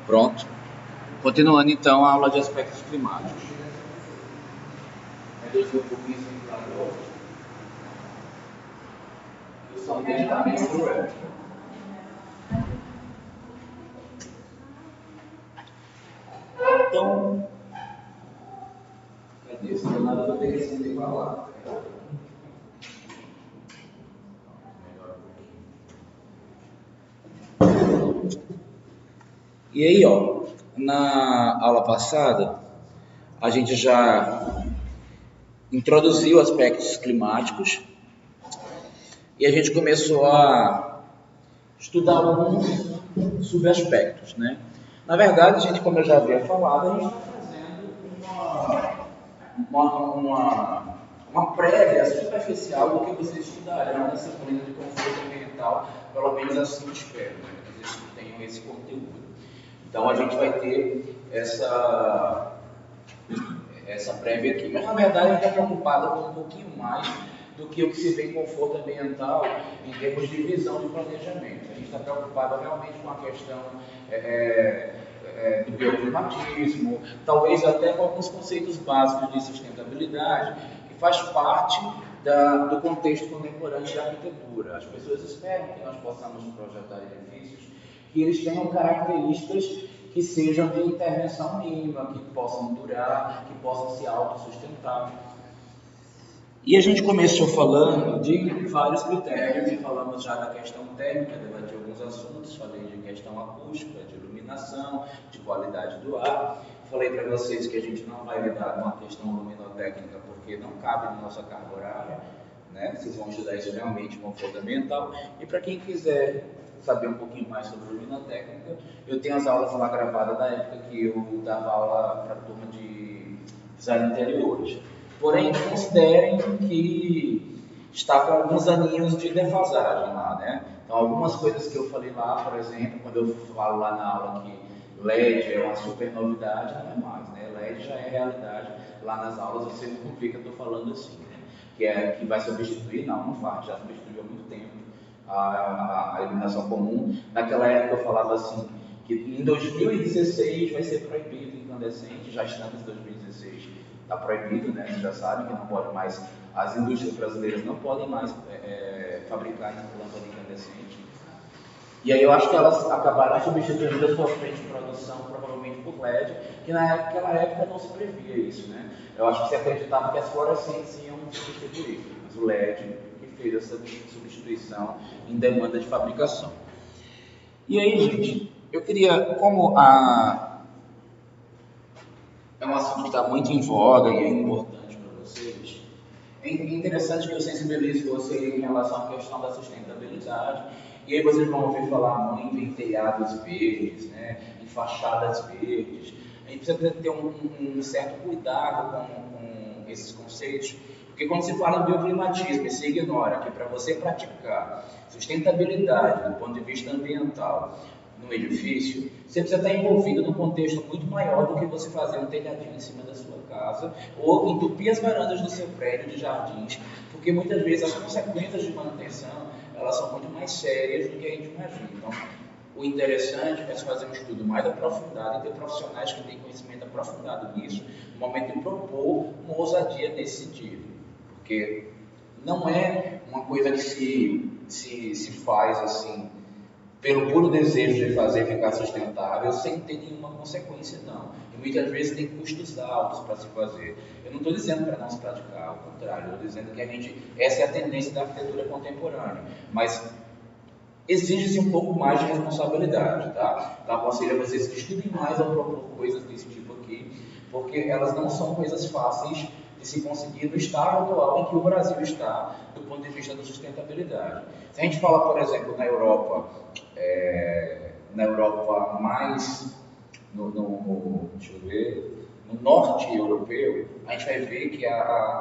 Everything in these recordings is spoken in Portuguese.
Pronto. Continuando então a aula de aspectos climáticos. Reduzir um pouquinho esse ventilador. O som dele está meio cruel. Então, cadê? Se não nada, eu vou ter que acender para lá. E aí, ó, na aula passada, a gente já introduziu aspectos climáticos e a gente começou a estudar alguns subaspectos, né? Na verdade, a gente, como eu já havia falado, a gente está fazendo uma prévia superficial do que vocês estudarão na disciplina de conforto ambiental, pelo menos assim espero, né? Que vocês tenham esse conteúdo. Então a gente vai ter essa prévia aqui. Mas na verdade a gente está preocupado com um pouquinho mais do que o que se vê em conforto ambiental em termos de visão de planejamento. A gente está preocupado realmente com a questão do bioclimatismo, talvez até com alguns conceitos básicos de sustentabilidade, que faz parte do contexto contemporâneo da arquitetura. As pessoas esperam que nós possamos projetar edifícios que eles tenham características que sejam de intervenção mínima, que possam durar, que possam se autossustentar. E a gente começou falando de vários critérios, e falamos já da questão térmica, debati alguns assuntos, falei de questão acústica, de iluminação, de qualidade do ar. Falei para vocês que a gente não vai lidar com a questão luminotécnica, porque não cabe na nossa carga horária, né? Vocês vão estudar isso realmente com conforto ambiental. E para quem quiser saber um pouquinho mais sobre luminotécnica, eu tenho as aulas lá gravadas da época que eu dava aula para a turma de design interiores. Porém, considerem que está com alguns aninhos de defasagem lá, né? Então, algumas coisas que eu falei lá, por exemplo, quando eu falo lá na aula que LED é uma super novidade, não é mais, né? LED já é realidade. Lá nas aulas você não vê que eu estou falando assim, né? Que vai substituir, não vai, já substituiu há muito tempo a iluminação comum. Naquela época eu falava assim, que em 2016 vai ser proibido incandescente, já estamos em 2016, está proibido, né? Vocês já sabem que não pode mais, as indústrias brasileiras não podem mais fabricar lâmpada incandescente. E aí eu acho que elas acabaram substituindo a sua frente de produção provavelmente por LED, que naquela época não se previa isso, né? Eu acho que se acreditava que as fluorescentes iam substituir, mas o LED que fez essa substituição em demanda de fabricação. E aí, gente, eu queria, como é um assunto que está muito em voga e é importante para vocês, é interessante que eu sensibilize vocês em relação à questão da sustentabilidade. E aí vocês vão ouvir falar muito em telhados verdes, né, em fachadas verdes. A gente precisa ter um certo cuidado com esses conceitos, porque quando se fala em bioclimatismo e se ignora que para você praticar sustentabilidade do ponto de vista ambiental no edifício, você precisa estar envolvido num contexto muito maior do que você fazer um telhadinho em cima da sua casa ou entupir as varandas do seu prédio de jardins, porque muitas vezes as consequências de manutenção elas são muito mais sérias do que a gente imagina. Então, o interessante é se fazer um estudo mais aprofundado e ter profissionais que têm conhecimento aprofundado nisso, no momento de propor uma ousadia nesse sentido, porque não é uma coisa que se faz assim pelo puro desejo de fazer ficar sustentável, sem ter nenhuma consequência, não. E muitas vezes tem custos altos para se fazer. Eu não estou dizendo para não se praticar, ao contrário, eu estou dizendo que essa é a tendência da arquitetura contemporânea, mas exige-se um pouco mais de responsabilidade, tá? Então, aconselho a vocês que estudem mais ao propor coisas desse tipo aqui, porque elas não são coisas fáceis de se conseguir no estado atual em que o Brasil está, do ponto de vista da sustentabilidade. Se a gente falar, por exemplo, na Europa mais deixa eu ver, no norte europeu, a gente vai ver que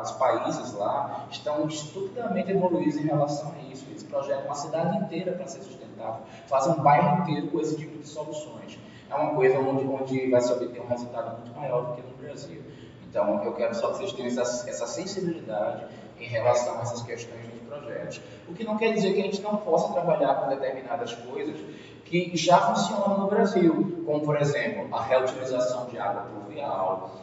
os países lá estão estupidamente evoluídos em relação a isso. Eles projetam uma cidade inteira para ser sustentável, fazem um bairro inteiro com esse tipo de soluções. É uma coisa onde vai se obter um resultado muito maior do que no Brasil. Então, eu quero só que vocês tenham essa sensibilidade em relação a essas questões dos projetos. O que não quer dizer que a gente não possa trabalhar com determinadas coisas que já funcionam no Brasil, como, por exemplo, a reutilização de água pluvial,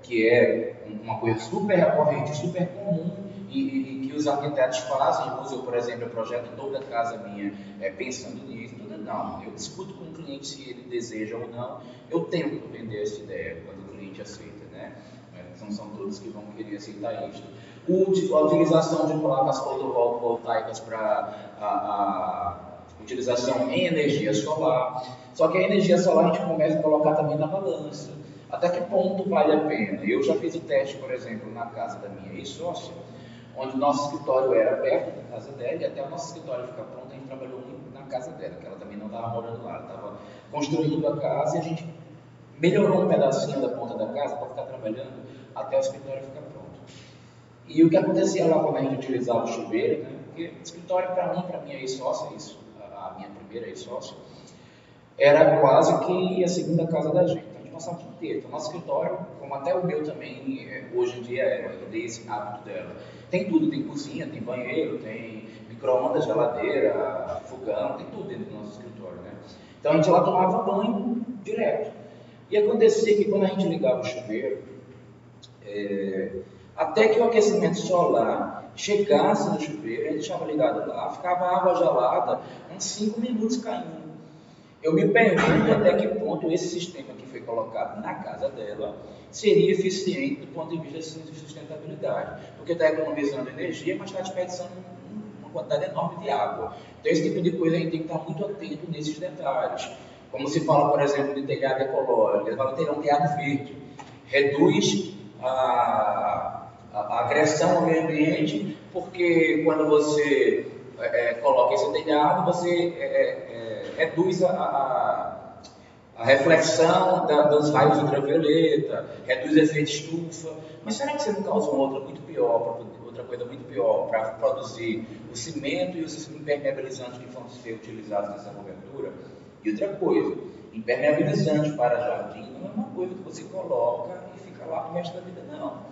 que é uma coisa super recorrente, super comum e que os arquitetos fazem. Eu, por exemplo, eu projeto toda a casa minha pensando nisso. Não, eu discuto com o cliente se ele deseja ou não, eu tento vender essa ideia quando o cliente aceita, né? Não são todos que vão querer aceitar isso. A utilização de placas fotovoltaicas para a utilização em energia solar. Só que a energia solar a gente começa a colocar também na balança. Até que ponto vale a pena? Eu já fiz o teste, por exemplo, na casa da minha ex-sócia, onde o nosso escritório era perto da casa dela, e até o nosso escritório ficar pronto, a gente trabalhou muito na casa dela, que ela também não estava morando lá, ela estava construindo a casa, e a gente melhorou um pedacinho da ponta da casa para ficar trabalhando até o escritório ficar pronto. E o que acontecia lá quando a gente utilizava o chuveiro, né? Porque o escritório, para mim, para minha ex-sócia, a minha primeira ex-sócia, era quase que a segunda casa da gente. Então, a gente passava o dia inteiro. Então, nosso escritório, como até o meu também, hoje em dia é desse hábito dela. Tem tudo, tem cozinha, tem banheiro, tem micro-ondas, geladeira, fogão, tem tudo dentro do nosso escritório, né? Então, a gente lá tomava banho direto. E acontecia que quando a gente ligava o chuveiro, até que o aquecimento solar chegasse no chuveiro, a gente deixava ligado lá, ficava a água gelada uns 5 minutos caindo. Eu me pergunto até que ponto esse sistema que foi colocado na casa dela seria eficiente do ponto de vista de sustentabilidade, porque está economizando energia, mas está desperdiçando uma quantidade enorme de água. Então, esse tipo de coisa a gente tem que estar muito atento nesses detalhes. Como se fala, por exemplo, de telhado ecológico, ele vai ter um telhado verde, reduz a agressão ao meio ambiente, porque quando você coloca esse telhado, você reduz a reflexão dos raios ultravioleta, reduz o efeito estufa. Mas será que você não causa outra coisa muito pior para produzir o cimento e os impermeabilizantes que vão ser utilizados nessa cobertura? E outra coisa, impermeabilizante para jardim não é uma coisa que você coloca e fica lá pro resto da vida, não.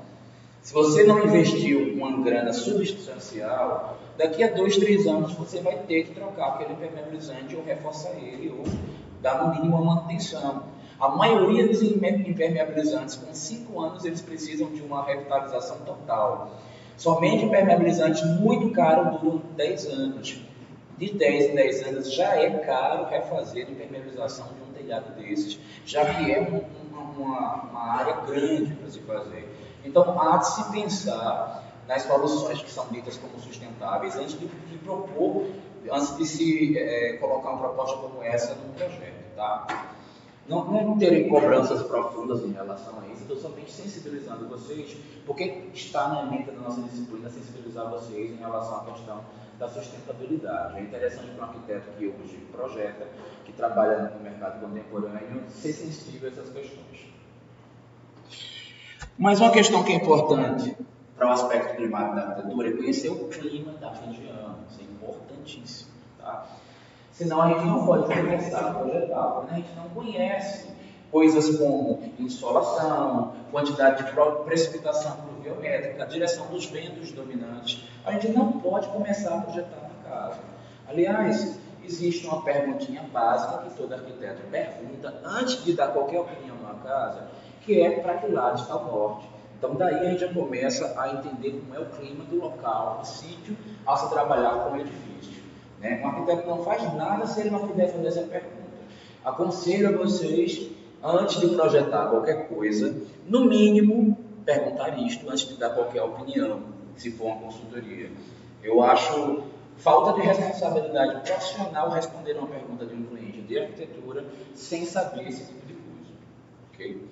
Se você não investiu uma grana substancial, daqui a 2, 3 anos você vai ter que trocar aquele impermeabilizante ou reforçar ele ou dar no mínimo uma manutenção. A maioria dos impermeabilizantes, com 5 anos, eles precisam de uma revitalização total. Somente impermeabilizantes muito caros duram 10 anos. De 10 em 10 anos já é caro refazer a impermeabilização de um telhado desses, já que é uma área grande para se fazer. Então, há de se pensar nas soluções que são ditas como sustentáveis antes de propor, antes de se colocar uma proposta como essa num projeto, tá? Não terem cobranças profundas em relação a isso, estou somente sensibilizando vocês, porque está na meta da nossa disciplina sensibilizar vocês em relação à questão da sustentabilidade. É interessante para um arquiteto que hoje projeta, que trabalha no mercado contemporâneo, ser sensível a essas questões. Mas uma questão que é importante para o aspecto climático da arquitetura é conhecer o clima da região. Isso é importantíssimo, tá? Senão a gente não pode começar a projetar, quando a gente não conhece coisas como insolação, quantidade de precipitação pluviométrica, a direção dos ventos dominantes, a gente não pode começar a projetar na casa. Aliás, existe uma perguntinha básica que todo arquiteto pergunta antes de dar qualquer opinião na casa, que é para que lado está o norte. Então daí a gente já começa a entender como é o clima do local, do sítio, ao se trabalhar com o edifício. Um arquiteto não faz nada se ele não puder fazer essa pergunta. Aconselho a vocês, antes de projetar qualquer coisa, no mínimo, perguntar isto antes de dar qualquer opinião, se for uma consultoria. Eu acho falta de responsabilidade profissional responder uma pergunta de um cliente de arquitetura sem saber esse tipo de coisa. Ok?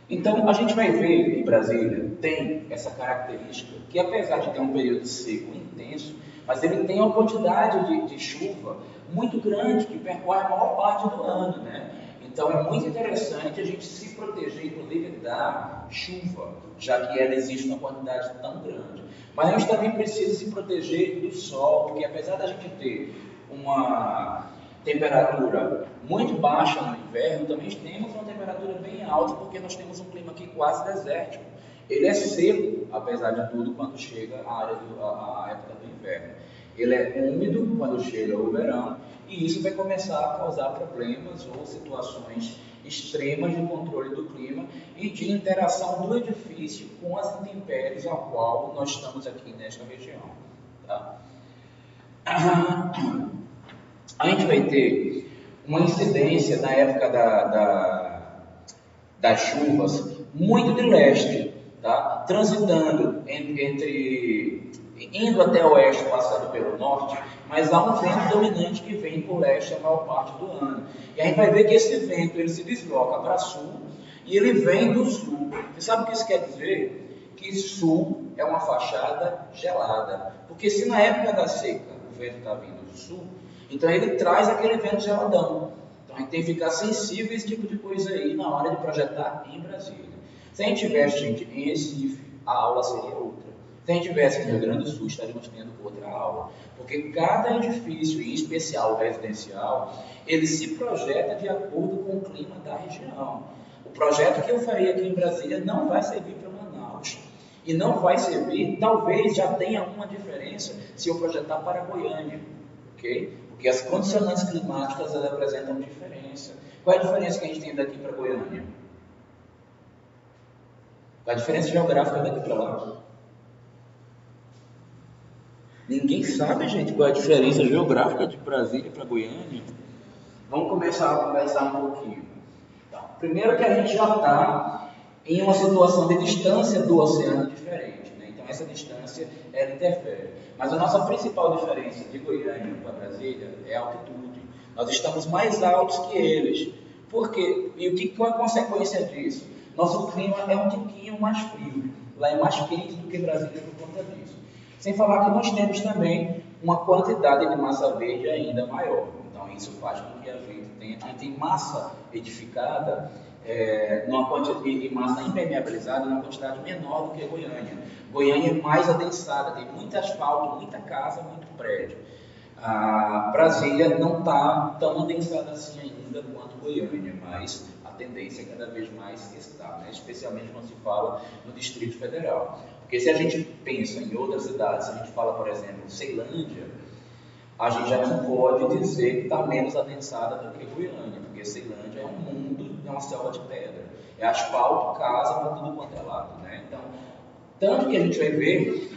Então, a gente vai ver que Brasília tem essa característica que, apesar de ter um período seco intenso, mas ele tem uma quantidade de chuva muito grande, que percorre a maior parte do ano, né? Então é muito interessante a gente se proteger, inclusive, da chuva, já que ela existe uma quantidade tão grande. Mas a gente também precisa se proteger do sol, porque apesar da gente ter uma temperatura muito baixa no inverno, também temos uma temperatura bem alta, porque nós temos um clima aqui quase desértico. Ele é seco, apesar de tudo, quando chega a época do inverno. Ele é úmido quando chega o verão, e isso vai começar a causar problemas ou situações extremas de controle do clima e de interação do edifício com as intempéries ao qual nós estamos aqui nesta região. Tá? A gente vai ter uma incidência na época das chuvas muito de leste, tá? Transitando indo até o oeste, passando pelo norte, mas há um vento dominante que vem por leste a maior parte do ano. E a gente vai ver que esse vento ele se desloca para sul e ele vem do sul. Você sabe o que isso quer dizer? Que sul é uma fachada gelada. Porque se na época da seca o vento está vindo do sul, então ele traz aquele vento geladão. Então a gente tem que ficar sensível a esse tipo de coisa aí na hora de projetar em Brasília. Se a gente tivesse, gente, em Recife, a aula seria outra. Se a gente tivesse no Rio Grande do Sul, estaríamos tendo outra aula. Porque cada edifício, em especial o residencial, ele se projeta de acordo com o clima da região. O projeto que eu faria aqui em Brasília não vai servir para Manaus. E não vai servir, talvez já tenha alguma diferença se eu projetar para Goiânia. Okay? Porque as condicionantes climáticas elas apresentam diferença. Qual é a diferença que a gente tem daqui para Goiânia? Qual é a diferença geográfica daqui para lá? Ninguém sabe, gente, qual é a diferença geográfica de Brasília para Goiânia. Vamos começar a conversar um pouquinho. Então, primeiro que a gente já está em uma situação de distância do oceano diferente, né? Então essa distância ela interfere. Mas a nossa principal diferença de Goiânia para Brasília é a altitude. Nós estamos mais altos que eles. Por quê? E qual é a consequência disso? Nosso clima é um tiquinho mais frio. Lá é mais quente do que Brasília por conta disso. Sem falar que nós temos também uma quantidade de massa verde ainda maior. Então isso faz com que a gente tenha massa edificada e massa impermeabilizada numa quantidade menor do que Goiânia. Goiânia é mais adensada, tem muito asfalto, muita casa, muito prédio. A Brasília não está tão adensada assim ainda quanto Goiânia, mas a tendência é cada vez mais está, né? Especialmente quando se fala no Distrito Federal. Porque se a gente pensa em outras cidades, se a gente fala, por exemplo, Ceilândia, a gente já não pode dizer que está menos adensada do que Goiânia, porque Ceilândia é um mundo, é uma selva de pedra, é asfalto, casa para tudo quanto é lado, né? Então, tanto que a gente vai ver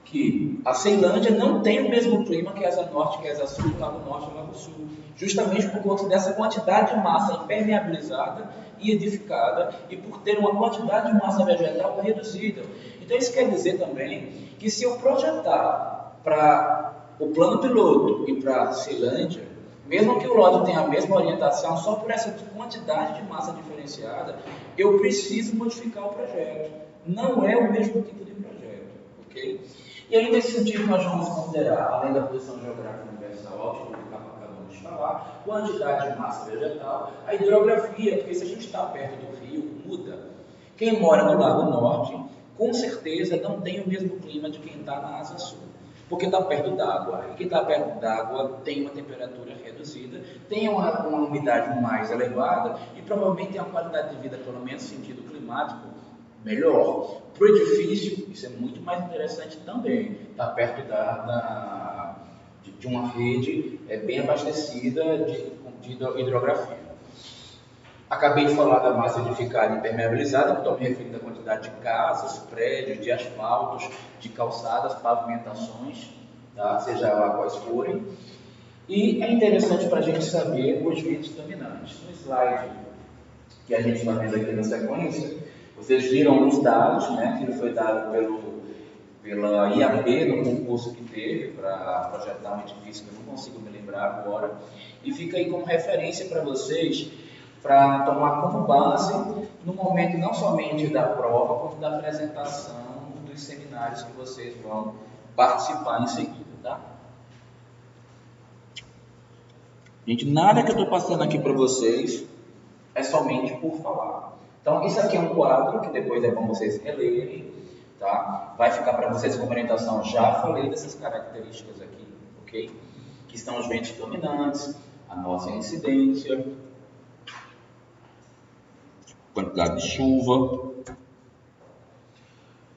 que a Ceilândia não tem o mesmo clima que a Asa Norte, que a Asa Sul, Lago Norte e Lago Sul, justamente por conta dessa quantidade de massa impermeabilizada e edificada e por ter uma quantidade de massa vegetal reduzida. Então isso quer dizer também que se eu projetar para o plano piloto e para Ceilândia, mesmo que o lote tenha a mesma orientação, só por essa quantidade de massa diferenciada, eu preciso modificar o projeto. Não é o mesmo tipo de projeto, ok? E aí, nesse sentido, nós vamos considerar, além da posição geográfica universal, a altitude que acabamos de falar, quantidade de massa vegetal, a hidrografia, porque se a gente está perto do rio, muda. Quem mora no Lago Norte, com certeza não tem o mesmo clima de quem está na Asa Sul, porque está perto d'água. E quem está perto d'água tem uma temperatura reduzida, tem uma umidade mais elevada e provavelmente tem uma qualidade de vida, pelo menos no sentido climático, melhor. Para o edifício, isso é muito mais interessante também. Está perto de uma rede bem abastecida de hidrografia. Acabei de falar da massa edificada e impermeabilizada, que estou me referindo à quantidade de casas, prédios, de asfaltos, de calçadas, pavimentações, tá? Seja lá quais forem. E é interessante para a gente saber os ventos dominantes. No slide que a gente está vendo aqui na sequência, vocês viram alguns dados, né, que foi dado pela IAB no concurso que teve para projetar um edifício que eu não consigo me lembrar agora, e fica aí como referência para vocês, para tomar como base no momento não somente da prova, como da apresentação dos seminários que vocês vão participar em seguida, tá? Gente, nada que eu estou passando aqui para vocês é somente por falar. Então, isso aqui é um quadro que depois é bom vocês relerem, tá? Vai ficar para vocês como orientação. Já falei dessas características aqui, ok? Que estão os ventos dominantes, a nossa incidência, quantidade de chuva,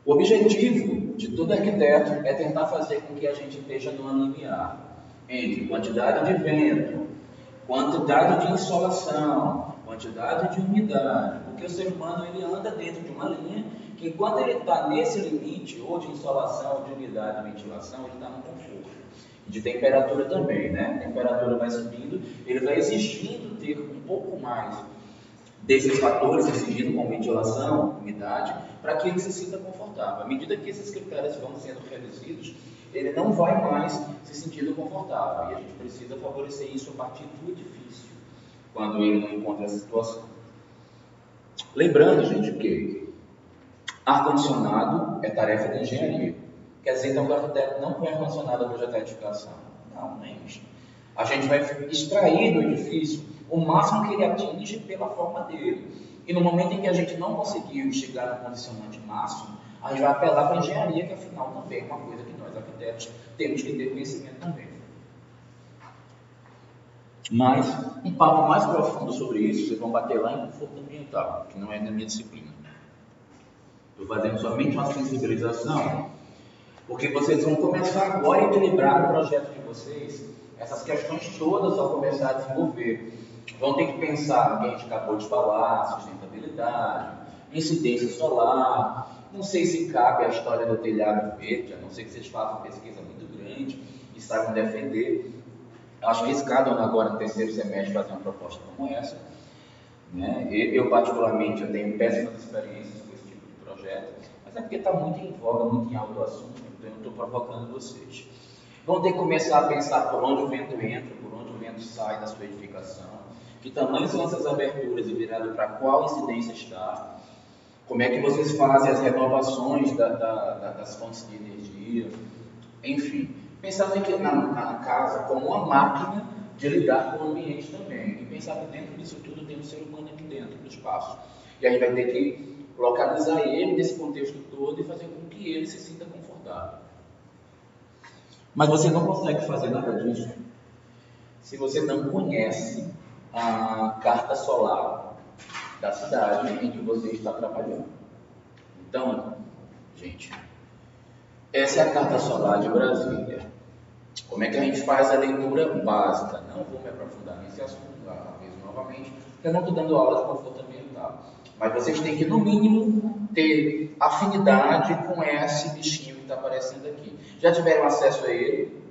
O objetivo de todo arquiteto é tentar fazer com que a gente esteja numa limiar entre quantidade de vento, quantidade de insolação, quantidade de umidade, porque o ser humano ele anda dentro de uma linha que enquanto ele está nesse limite, ou de insolação, ou de umidade, de ventilação, ele está no conforto. De temperatura também, né? A temperatura vai subindo, ele vai exigindo ter um pouco mais desses fatores, exigindo com ventilação, umidade, para que ele se sinta confortável. À medida que esses critérios vão sendo reduzidos, ele não vai mais se sentindo confortável. E a gente precisa favorecer isso a partir do edifício, quando ele não encontra essa situação. Lembrando, gente, que ar-condicionado é tarefa da engenharia. Quer dizer, então, que o arquiteto não põe ar-condicionado a projetar edificação. Não, nem isso. A gente vai extrair do edifício o máximo que ele atinge pela forma dele. E no momento em que a gente não conseguiu chegar no condicionante máximo, a gente vai apelar para a engenharia, que afinal também é uma coisa que nós, arquitetos, temos que ter conhecimento também. Mas, um papo mais profundo sobre isso, vocês vão bater lá em conforto ambiental, que não é na minha disciplina. Estou fazendo somente uma sensibilização, porque vocês vão começar agora a equilibrar no projeto de vocês essas questões todas ao começar a desenvolver. Vão ter que pensar no que a gente acabou de falar, sustentabilidade, incidência solar. Não sei se cabe a história do telhado verde, a não ser que vocês façam pesquisa muito grande e saibam defender. Acho arriscado agora no terceiro semestre fazer uma proposta como essa. Né? Eu particularmente, eu tenho péssimas experiências com esse tipo de projeto, mas é porque está muito em voga, muito em alto assunto, então eu estou provocando vocês. Vão ter que começar a pensar por onde o vento entra, por onde o vento sai da sua edificação, que tamanho são essas aberturas e virado para qual incidência está, como é que vocês fazem as renovações das fontes de energia, enfim. Pensando aqui na casa como uma máquina de lidar com o ambiente também, e pensar que dentro disso tudo tem um ser humano aqui dentro do espaço. E a gente vai ter que localizar ele nesse contexto todo e fazer com que ele se sinta confortável. Mas você não consegue fazer nada disso se você não conhece a carta solar da cidade em que você está trabalhando. Então, gente, essa é a carta solar de Brasília. Como é que a gente faz a leitura básica? Não vou me aprofundar nesse assunto novamente, porque eu não estou dando aula de conforto ambiental. Mas vocês têm que, no mínimo, ter afinidade com esse bichinho que está aparecendo aqui. Já tiveram acesso a ele?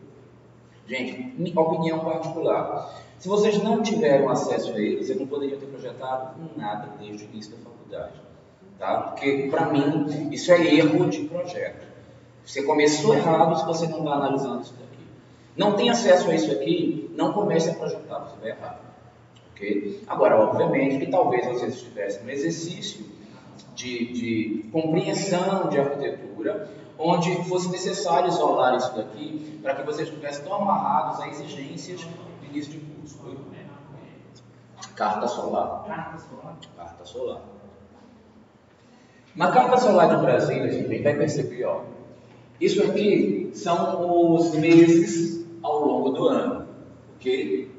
Gente, minha opinião particular. Se vocês não tiveram acesso a ele, vocês não poderiam ter projetado nada desde o início da faculdade. Tá? Porque, para mim, isso é erro de projeto. Você começou errado se você não está analisando isso daqui. Não tem acesso a isso aqui, não comece a projetar, você vai errar. Okay? Agora, obviamente, que talvez vocês estivessem no exercício de compreensão de arquitetura, onde fosse necessário isolar isso daqui, para que vocês estivessem tão amarrados a exigências do início de curso. Carta solar. Carta solar. Na carta solar de Brasília, a gente vai perceber, ó, isso aqui são os meses ao longo do ano, ok?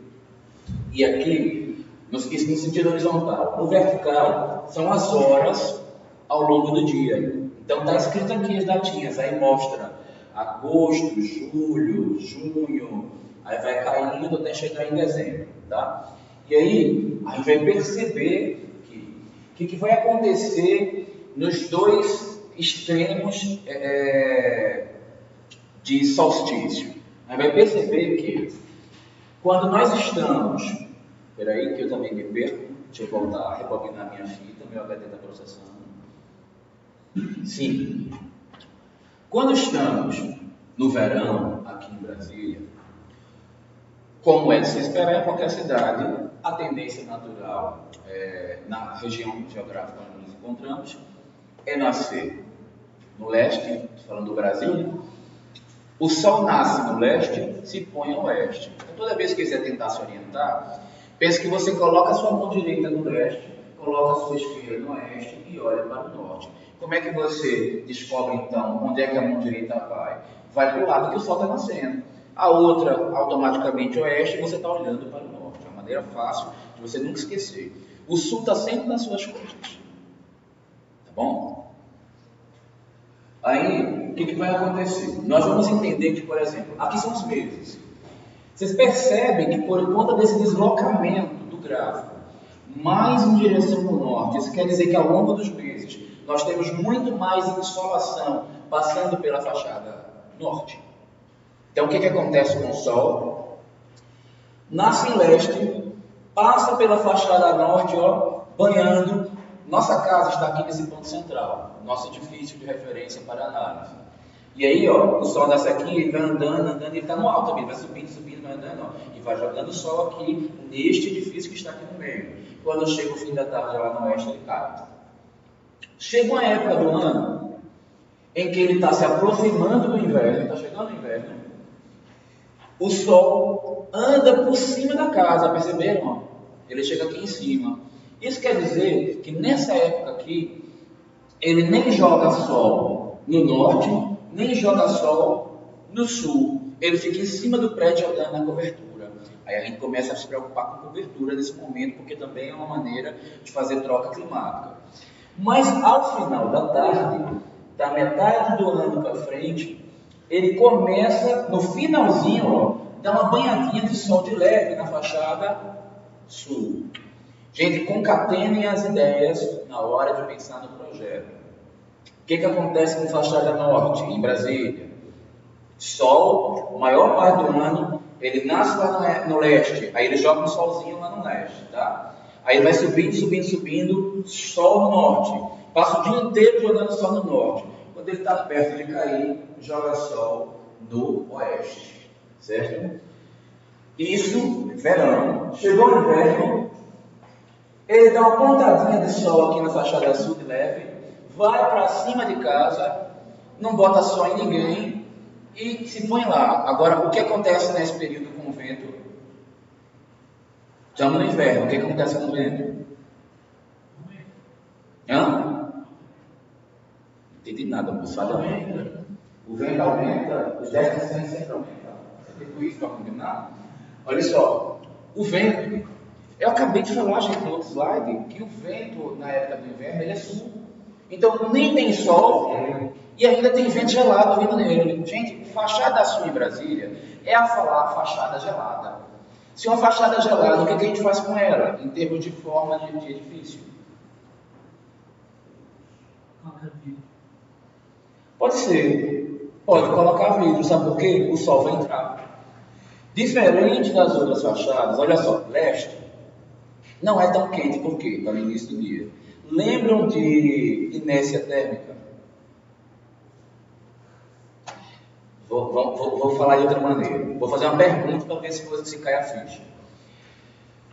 E aqui, no sentido horizontal. No vertical, são as horas ao longo do dia. Então, está escrito aqui as datinhas, aí mostra agosto, julho, junho, aí vai caindo até chegar em dezembro, tá? E aí, a gente vai perceber que vai acontecer nos dois extremos de solstício. A gente vai perceber que quando nós estamos... Espera aí que eu também me perco. Deixa eu voltar a rebobinar minha fita, meu HD está processando. Sim. Quando estamos no verão, aqui em Brasília, como é de se esperar em qualquer cidade, a tendência natural na região geográfica onde nos encontramos é nascer no leste, falando do Brasil. O sol nasce no leste, se põe ao oeste. Então, toda vez que quiser tentar se orientar, pense que você coloca a sua mão direita no leste, coloca a sua esquerda no oeste e olha para o norte. Como é que você descobre, então, onde é que a mão direita vai? Vai para o lado que o sol está nascendo. A outra, automaticamente oeste, você está olhando para o norte. É uma maneira fácil de você nunca esquecer. O sul está sempre nas suas costas. Tá bom? Aí, o que vai acontecer? Nós vamos entender que, por exemplo, aqui são os meses. Vocês percebem que por conta desse deslocamento do gráfico, mais em direção ao norte, isso quer dizer que ao longo dos meses, nós temos muito mais insolação passando pela fachada norte. Então, o que acontece com o Sol? Nasce em leste, passa pela fachada norte, ó, banhando. Nossa casa está aqui nesse ponto central, nosso edifício de referência para análise. E aí, ó, o Sol nasce aqui, ele vai andando, ele está no alto também, vai subindo, vai andando, ó, e vai jogando o Sol aqui neste edifício que está aqui no meio. Quando chega o fim da tarde lá no oeste, ele cai. Chega uma época do ano em que ele está se aproximando do inverno, está chegando o inverno, o Sol anda por cima da casa, perceberam? Ele chega aqui em cima. Isso quer dizer que nessa época aqui, ele nem joga Sol no norte, nem joga Sol no sul. Ele fica em cima do prédio jogando na cobertura. Aí a gente começa a se preocupar com cobertura nesse momento, porque também é uma maneira de fazer troca climática. Mas ao final da tarde, da metade do ano para frente, ele começa, no finalzinho, ó, dar uma banhadinha de sol de leve na fachada sul. Gente, concatenem as ideias na hora de pensar no projeto. O que acontece com fachada norte, em Brasília? Sol, maior parte do ano, ele nasce lá no leste, aí ele joga um solzinho lá no leste, tá? Aí ele vai subindo, sol no norte. Passa o dia inteiro jogando sol no norte. Quando ele está perto de cair, joga sol no oeste, certo? Isso, verão. Chegou o inverno, ele dá uma pontadinha de sol aqui na fachada sul de leve, vai para cima de casa, não bota sol em ninguém e se põe lá. Agora, o que acontece nesse período com o vento? Estamos no inverno, o que acontece com o vento? Não entendi nada, moçada. O vento aumenta, os 10% sempre aumentam. Você tem isso para combinar? Olha só, o vento, eu acabei de falar, gente, no outro slide, que o vento na época do inverno ele é sul. Então nem tem sol e ainda tem vento gelado vindo nele. Gente, fachada sul em Brasília é a falar fachada gelada. Se uma fachada gelada, o que a gente faz com ela em termos de forma de edifício? Pode ser, pode colocar vidro, sabe por quê? O sol vai entrar. Diferente das outras fachadas, olha só, leste não é tão quente, por quê? Está no início do dia. Lembram de inércia térmica? Vou falar de outra maneira. Vou fazer uma pergunta para ver se cai a ficha.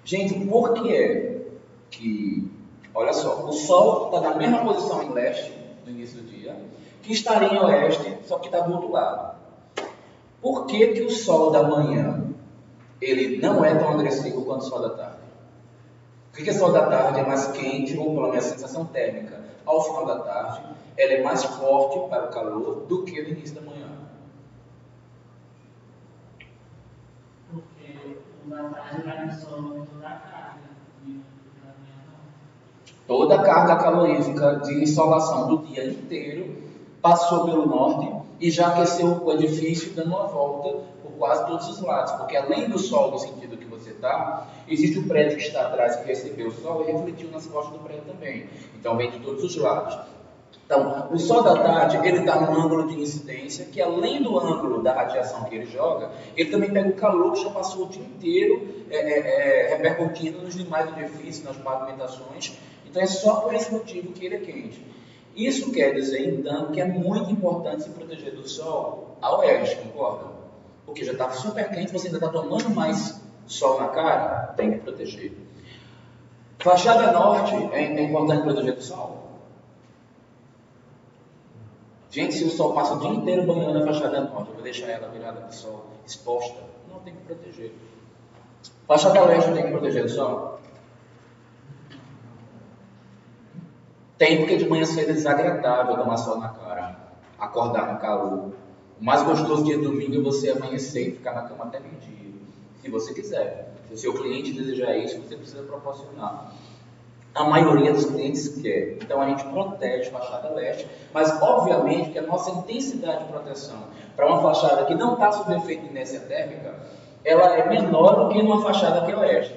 Gente, por que é que, olha só, o Sol está na mesma posição em leste, no início do dia, que estaria em oeste, só que está do outro lado? Por que o Sol da manhã ele não é tão agressivo quanto o Sol da tarde? Por que o Sol da tarde é mais quente, ou pela minha sensação térmica, ao final da tarde, ela é mais forte para o calor do que no início da manhã? Porque na tarde vai no Sol toda a carga, toda a carga calorífica de insolação do dia inteiro passou pelo norte e já aqueceu o edifício dando uma volta por quase todos os lados, porque além do sol no sentido que você está, existe o prédio que está atrás que recebeu o sol e refletiu nas costas do prédio também, então vem de todos os lados. Então, o sol da tarde, ele está num ângulo de incidência que além do ângulo da radiação que ele joga, ele também pega o calor que já passou o dia inteiro repercutindo nos demais edifícios, nas pavimentações. Então é só por esse motivo que ele é quente. Isso quer dizer, então, que é muito importante se proteger do sol a oeste, concorda? Porque já está super quente, você ainda está tomando mais sol na cara, tem que proteger. Fachada norte, é importante proteger do sol? Gente, se o sol passa o dia inteiro banhando a fachada norte, eu vou deixar ela virada para o sol, exposta? Não, tem que proteger. Fachada oeste tem que proteger do sol? Tem, porque de manhã cedo é desagradável tomar sol na cara, acordar no calor. O mais gostoso dia de domingo é você amanhecer e ficar na cama até meio-dia, se você quiser. Se o seu cliente desejar isso, você precisa proporcionar. A maioria dos clientes quer. Então a gente protege a fachada leste, mas obviamente que a nossa intensidade de proteção para uma fachada que não está sob efeito de inércia térmica, ela é menor do que numa fachada que é oeste.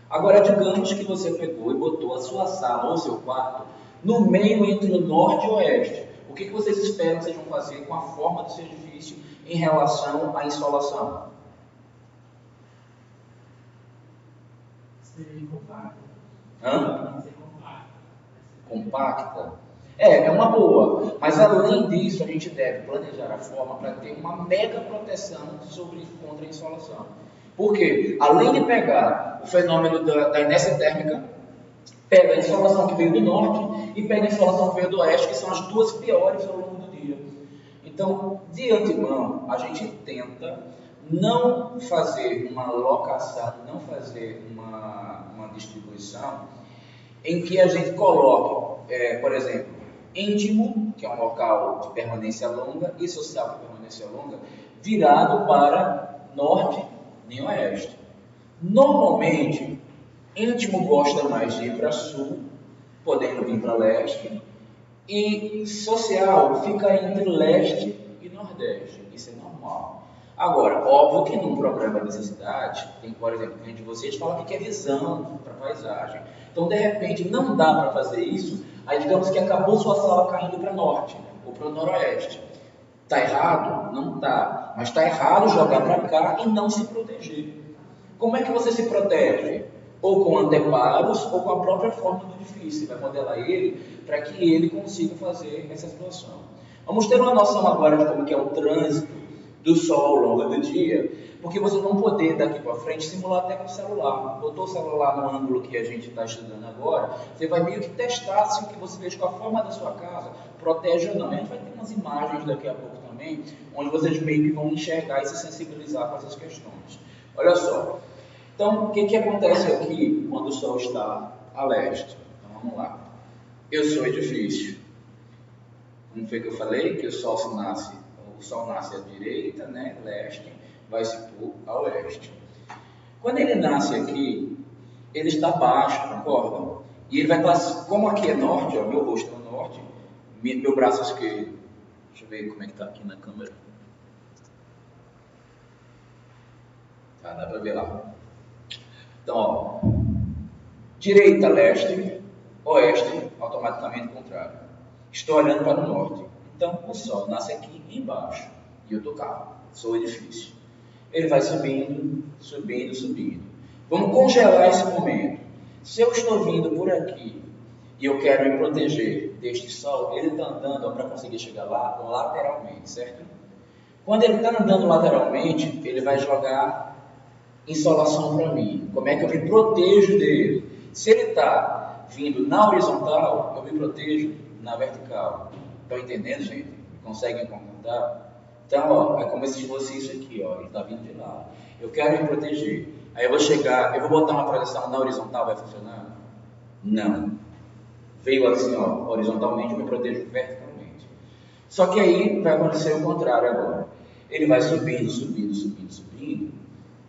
Agora, digamos que você pegou e botou a sua sala ou o seu quarto no meio entre o norte e o oeste. O que vocês esperam que vocês vão fazer com a forma do seu edifício em relação à insolação? Seria compacto. Hã? Compacta? É uma boa. Mas além disso, a gente deve planejar a forma para ter uma mega proteção contra a insolação. Por quê? Além de pegar o fenômeno da inércia térmica, pega a insolação que veio do norte e pega a insolação que veio do oeste, que são as duas piores ao longo do dia. Então, de antemão, a gente tenta não fazer uma locação, não fazer uma distribuição em que a gente coloque, por exemplo, íntimo, que é um local de permanência longa, e social, que é permanência longa, virado para norte nem oeste. Normalmente, íntimo gosta mais de ir para sul, podendo vir para leste, e social fica entre leste e nordeste. Isso é normal. Agora, óbvio que num programa de necessidade, tem, por exemplo, um de vocês fala que quer visão para paisagem. Então, de repente, não dá para fazer isso. Aí, digamos que acabou sua sala caindo para norte ou para o noroeste. Está errado? Não está. Mas está errado jogar para cá e não se proteger. Como é que você se protege? Ou com anteparos ou com a própria forma do edifício. Você vai modelar ele para que ele consiga fazer essa situação. Vamos ter uma noção agora de como que é o trânsito do sol ao longo do dia, porque vocês vão poder daqui para frente simular até com o celular. Botou o celular no ângulo que a gente está estudando agora, você vai meio que testar se o que você fez com a forma da sua casa protege ou não. A gente vai ter umas imagens daqui a pouco também, onde vocês meio que vão enxergar e se sensibilizar com essas questões. Olha só, então o que acontece aqui quando o sol está a leste? Então vamos lá. Eu sou edifício. Como foi que eu falei? Que o sol nasce à direita, né, leste, vai se pôr a oeste. Quando ele nasce aqui, ele está baixo, concorda? E ele vai estar, como aqui é norte, ó, meu rosto é norte, meu braço esquerdo, deixa eu ver como é que está aqui na câmera. Tá, dá para ver lá. Então, ó, direita, leste, oeste, automaticamente contrário. Estou olhando para o norte. Então, o sol nasce aqui embaixo e eu estou cá, sou o edifício. Ele vai subindo, subindo, subindo. Vamos congelar esse momento. Se eu estou vindo por aqui e eu quero me proteger deste sol, ele está andando para conseguir chegar lá lateralmente, certo? Quando ele está andando lateralmente, ele vai jogar insolação para mim. Como é que eu me protejo dele? Se ele está vindo na horizontal, eu me protejo na vertical. Estão entendendo, gente? Conseguem concordar? Então, ó, é como se fosse isso aqui, ó. Ele está vindo de lá. Eu quero me proteger. Aí eu vou chegar, eu vou botar uma proteção na horizontal, vai funcionar? Não. Veio assim, ó, horizontalmente, eu me protejo verticalmente. Só que aí vai acontecer o contrário agora. Ele vai subindo, subindo, subindo, subindo.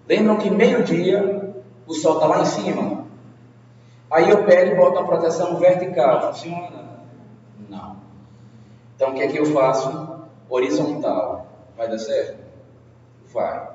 Lembram que meio-dia o sol está lá em cima? Aí eu pego e boto a proteção vertical. Funciona? Não. Então, o que é que eu faço? Horizontal. Vai dar certo? Vai.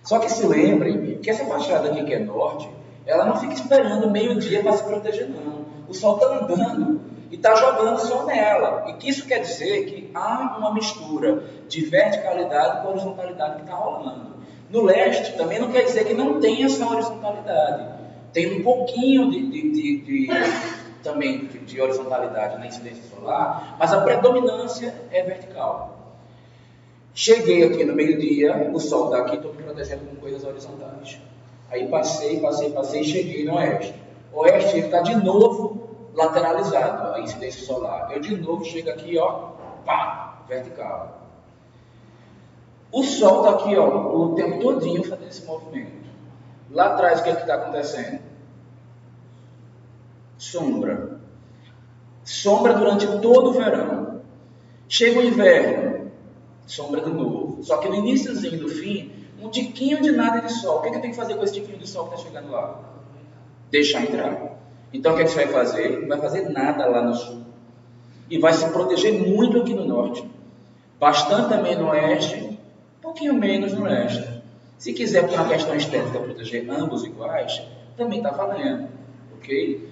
Só que se lembre que essa fachada aqui que é norte, ela não fica esperando meio-dia para se proteger, não. O sol está andando e está jogando sol nela. E que isso quer dizer que há uma mistura de verticalidade com horizontalidade que está rolando. No leste, também não quer dizer que não tem essa horizontalidade. Tem um pouquinho também de horizontalidade na incidência solar, mas a predominância é vertical. Cheguei aqui no meio-dia, o sol está aqui, estou me protegendo com coisas horizontais. Aí passei, cheguei no oeste. O oeste está de novo lateralizado, a incidência solar. Eu de novo chego aqui, ó, pá, vertical. O sol está aqui, ó, o tempo todinho fazendo esse movimento. Lá atrás, o que está acontecendo? Sombra. Sombra durante todo o verão. Chega o inverno, sombra de novo. Só que no iníciozinho do fim, um tiquinho de nada de sol. O que eu tenho que fazer com esse tiquinho de sol que está chegando lá? Deixar entrar. Então o que é que você vai fazer? Não vai fazer nada lá no sul. E vai se proteger muito aqui no norte. Bastante também no oeste, um pouquinho menos no leste. Se quiser, por uma questão estética, proteger ambos iguais, também está valendo, ok?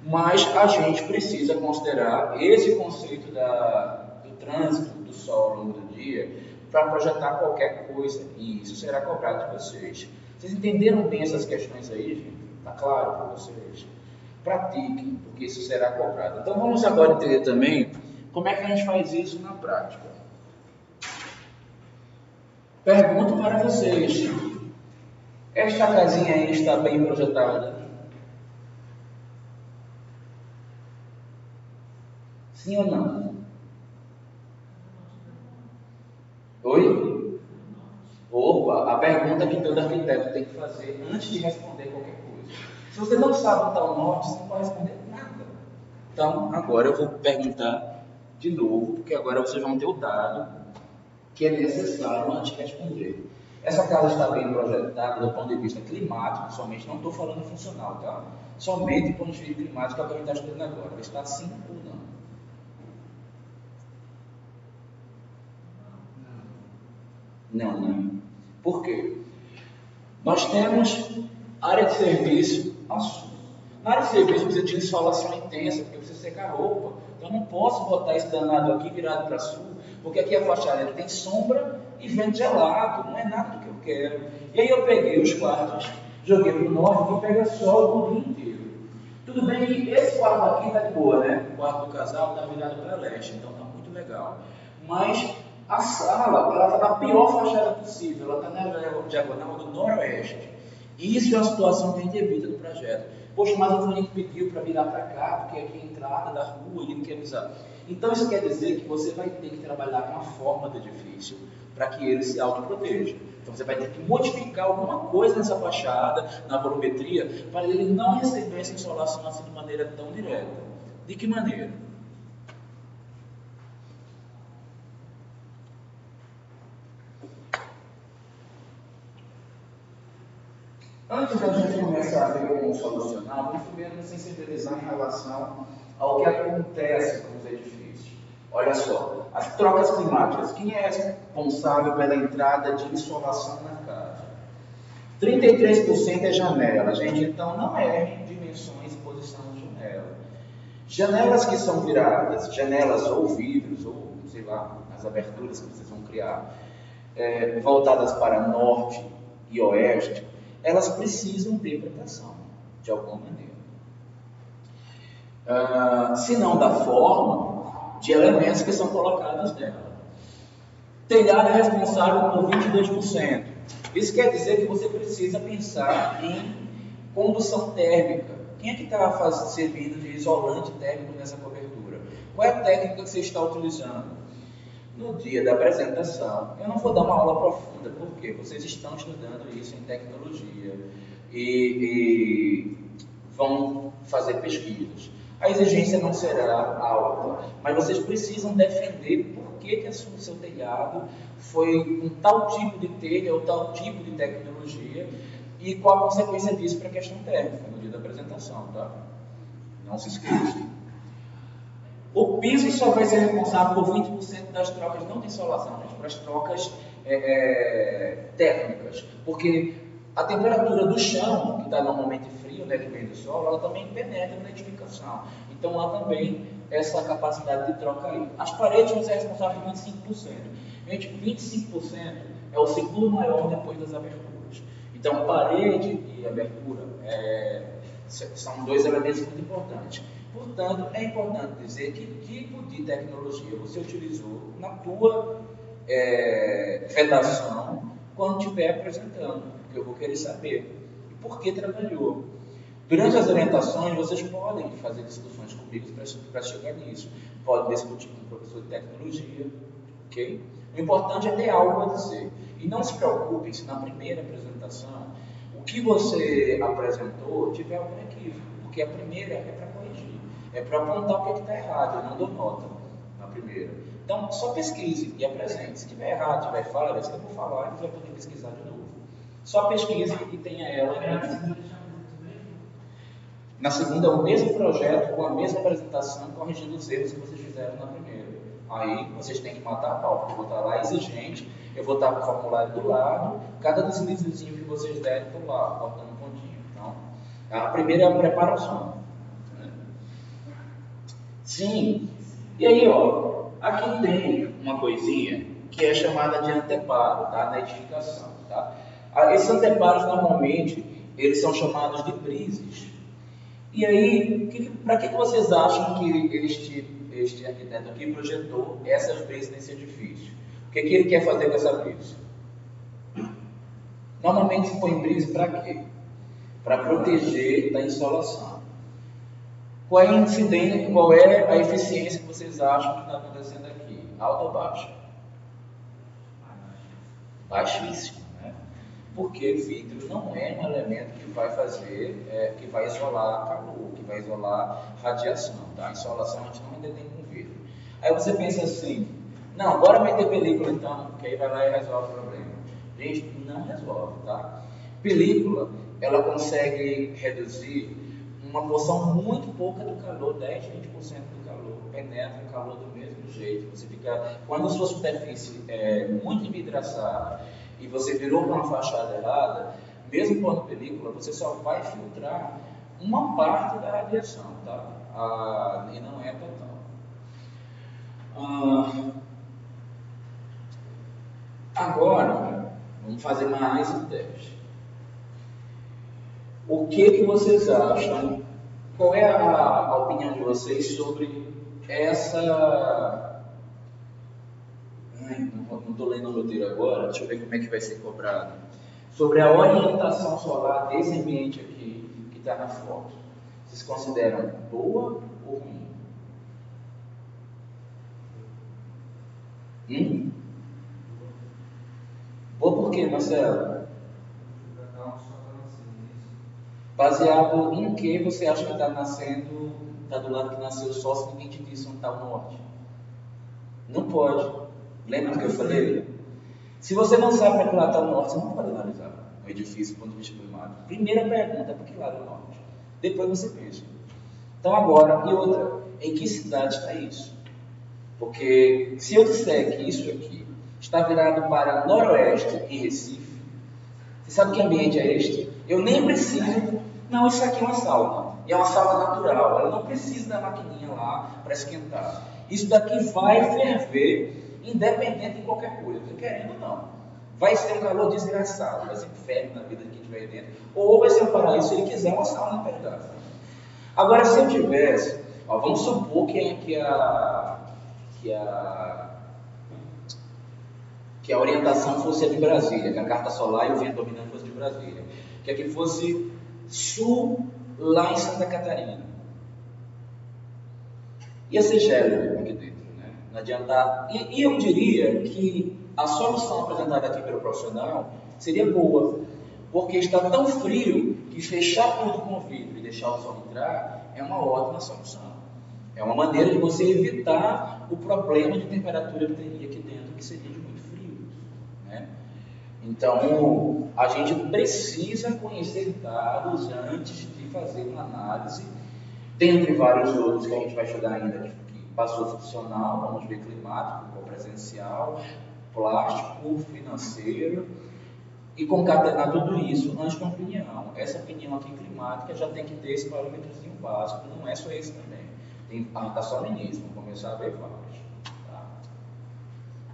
Mas a gente precisa considerar esse conceito do trânsito do sol ao longo do dia para projetar qualquer coisa, e isso será cobrado de vocês. Vocês entenderam bem essas questões aí, gente? Está claro para vocês? Pratiquem, porque isso será cobrado. Então vamos agora entender também como é que a gente faz isso na prática. Pergunto para vocês: esta casinha aí está bem projetada? Sim ou não? Oi? Opa, a pergunta que todo arquiteto tem que fazer antes de responder qualquer coisa. Se você não sabe onde está o norte, você não vai responder nada. Então, agora eu vou perguntar de novo, porque agora vocês vão ter o dado que é necessário antes de responder. Essa casa está bem projetada do ponto de vista climático, somente, não estou falando funcional, tá? Somente do ponto de vista climático, é o que a gente está estudando agora. Está sim ou não? Não, né? Por quê? Nós temos área de serviço a sul. Na área de serviço precisa de insolação intensa, porque precisa secar a roupa. Então eu não posso botar esse danado aqui virado para sul, porque aqui a fachada tem sombra e vento gelado, não é nada do que eu quero. E aí eu peguei os quartos, joguei para o norte e pega sol o dia inteiro. Tudo bem que esse quarto aqui está de boa, né? O quarto do casal está virado para leste, então está muito legal. Mas a sala, ela está na pior fachada possível, ela está na diagonal do noroeste. E isso é uma situação que a gente evita no projeto. Poxa, mas o cliente pediu para virar para cá, porque aqui é a entrada da rua, ele não quer avisar. Então isso quer dizer que você vai ter que trabalhar com a forma do edifício para que ele se autoproteja. Então você vai ter que modificar alguma coisa nessa fachada, na volumetria, para ele não receber essa insolação assim de maneira tão direta. De que maneira? Antes da gente começar a ver como solucionar, vamos primeiro nos sensibilizar em relação ao que acontece com os edifícios. Olha só, as trocas climáticas. Quem é responsável pela entrada de insolação na casa? 33% é janela, gente, então não errem dimensões e posição de janela. Janelas que são viradas, janelas ou vidros, ou sei lá, as aberturas que vocês vão criar, voltadas para norte e oeste, elas precisam ter proteção, de alguma maneira. Se não da forma de elementos que são colocados nela. Telhado é responsável por 22%. Isso quer dizer que você precisa pensar em condução térmica. Quem é que está servindo de isolante térmico nessa cobertura? Qual é a técnica que você está utilizando? No dia da apresentação, eu não vou dar uma aula profunda, porque vocês estão estudando isso em tecnologia e vão fazer pesquisas. A exigência não será alta, mas vocês precisam defender por que o seu telhado foi um tal tipo de telha ou tal tipo de tecnologia e qual a consequência disso para a questão térmica no dia da apresentação, tá? Não se esqueçam. O piso só vai ser responsável por 20% das trocas, não de insolação, mas para as trocas térmicas, porque a temperatura do chão, que está normalmente frio, né, que vem do solo, ela também penetra na edificação. Então há também essa capacidade de troca aí. As paredes vão ser responsáveis por 25%. Gente, 25% é o segundo maior depois das aberturas. Então parede e abertura são dois elementos muito importantes. Portanto, é importante dizer que tipo de tecnologia você utilizou na tua redação quando estiver apresentando, porque eu vou querer saber e por que trabalhou. Durante as orientações, vocês podem fazer discussões comigo para chegar nisso. Podem discutir com o professor de tecnologia, ok? O importante é ter algo a dizer. E não se preocupem se na primeira apresentação o que você apresentou tiver algum equívoco, porque a primeira é para corrigir, é para apontar o que está errado. Eu não dou nota na primeira. Então, só pesquise e apresente. Se tiver errado, tiver falha, se eu vou falar, você vai poder pesquisar de novo. Só pesquise e tenha ela. Na segunda é o mesmo projeto, com a mesma apresentação, corrigindo os erros que vocês fizeram na primeira. Aí vocês têm que matar a pau, porque eu vou estar lá exigente, eu vou estar com o formulário do lado, cada deslizezinho que vocês derem, estou lá, cortando um pontinho. Então, a primeira é a preparação. Né? Sim. E aí, ó, aqui tem uma coisinha que é chamada de anteparo, tá? Na edificação, tá? Esses anteparos, normalmente, eles são chamados de brises. E aí, para que vocês acham que este arquiteto aqui projetou essas brises nesse edifício? O que ele quer fazer com essa brise? Normalmente se põe brise para quê? Para proteger da insolação. Qual é a incidência, qual é a eficiência que vocês acham que está acontecendo aqui? Alta ou baixa? Baixíssima, né? Porque vidro não é um elemento que vai fazer, que vai isolar calor, que vai isolar radiação, tá? A insolação a gente não ainda tem com vidro. Aí você pensa assim, não, bora meter película então, porque aí vai lá e resolve o problema. Gente, não resolve, tá? Película, ela consegue reduzir uma porção muito pouca do calor, 10, 20% do calor, penetra o calor do mesmo jeito. Você fica, quando a sua superfície é muito envidraçada e você virou para uma fachada errada, mesmo pondo película, você só vai filtrar uma parte da radiação, tá? E não é total. Agora, vamos fazer mais um teste. O que vocês acham? Qual é a opinião de vocês sobre essa... não estou lendo o roteiro agora, deixa eu ver como é que vai ser cobrado. Sobre a orientação solar desse ambiente aqui, que está na foto. Vocês consideram boa ou ruim? Boa por quê, Marcelo? Baseado em que você acha que está nascendo, está do lado que nasceu o sol, se ninguém te disse onde está o norte? Não pode. Lembra do que eu falei? Se você não sabe para que lado está o norte, você não pode analisar um edifício do ponto de vista climático. Primeira pergunta, para que lado é o norte? Depois você pensa. Então agora, e outra, em que cidade está isso? Porque se eu disser que isso aqui está virado para noroeste em Recife, você sabe que ambiente é este? Eu nem preciso... Não, isso aqui é uma sauna. E é uma sauna natural. Ela não precisa da maquininha lá para esquentar. Isso daqui vai ferver, independente de qualquer coisa. Querendo ou não. Vai ser um calor desgraçado. Vai ser um inferno na vida de quem estiver aí dentro. Ou vai ser um paraíso se ele quiser uma sauna verdade. Agora, se eu tivesse... vamos supor que a orientação fosse a de Brasília, que a carta solar e o vento dominante fosse de Brasília. Que aqui fosse sul, lá em Santa Catarina. Ia ser gélido aqui dentro, né? Não adianta. E eu diria que a solução apresentada aqui pelo profissional seria boa, porque está tão frio que fechar tudo com vidro e deixar o sol entrar é uma ótima solução. É uma maneira de você evitar o problema de temperatura que teria aqui dentro, que seria de muito frio, né? Então, a gente precisa conhecer dados antes de fazer uma análise, dentre vários outros que a gente vai estudar ainda, que passou funcional, vamos ver climático, presencial, plástico, financeiro, e concatenar tudo isso antes de uma opinião. Essa opinião aqui climática já tem que ter esse parâmetrozinho básico, não é só esse também. Está só no início, vamos começar a ver vários. Tá?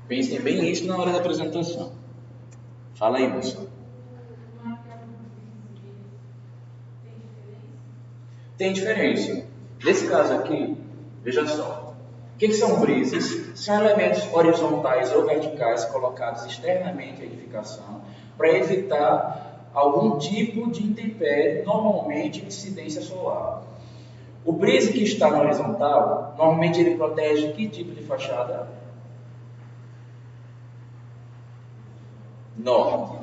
Pensem bem isso na hora da apresentação. Fala aí, moça. Tem diferença. Nesse caso aqui, veja só. O que são brises? São elementos horizontais ou verticais colocados externamente à edificação para evitar algum tipo de intempérie, normalmente incidência solar. O brise que está na horizontal, normalmente ele protege que tipo de fachada? Norte.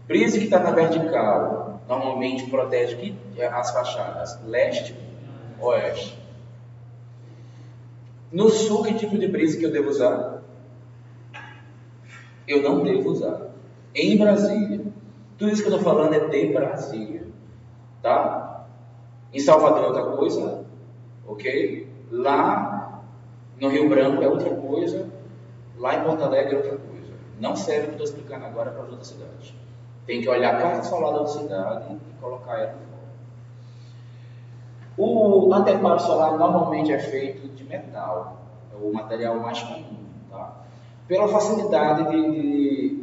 Brise que está na vertical, normalmente protege as fachadas? Leste, oeste. No sul, que tipo de brise que eu devo usar? Eu não devo usar. Em Brasília. Tudo isso que eu estou falando é de Brasília. Tá? Em Salvador é outra coisa, ok? Lá no Rio Branco é outra coisa, lá em Porto Alegre é outra coisa. Não serve o que estou explicando agora para as outras cidades. Tem que olhar a carga solar da cidade e colocar ela no foco. O anteparo solar normalmente é feito de metal, é o material mais comum, tá? Pela facilidade de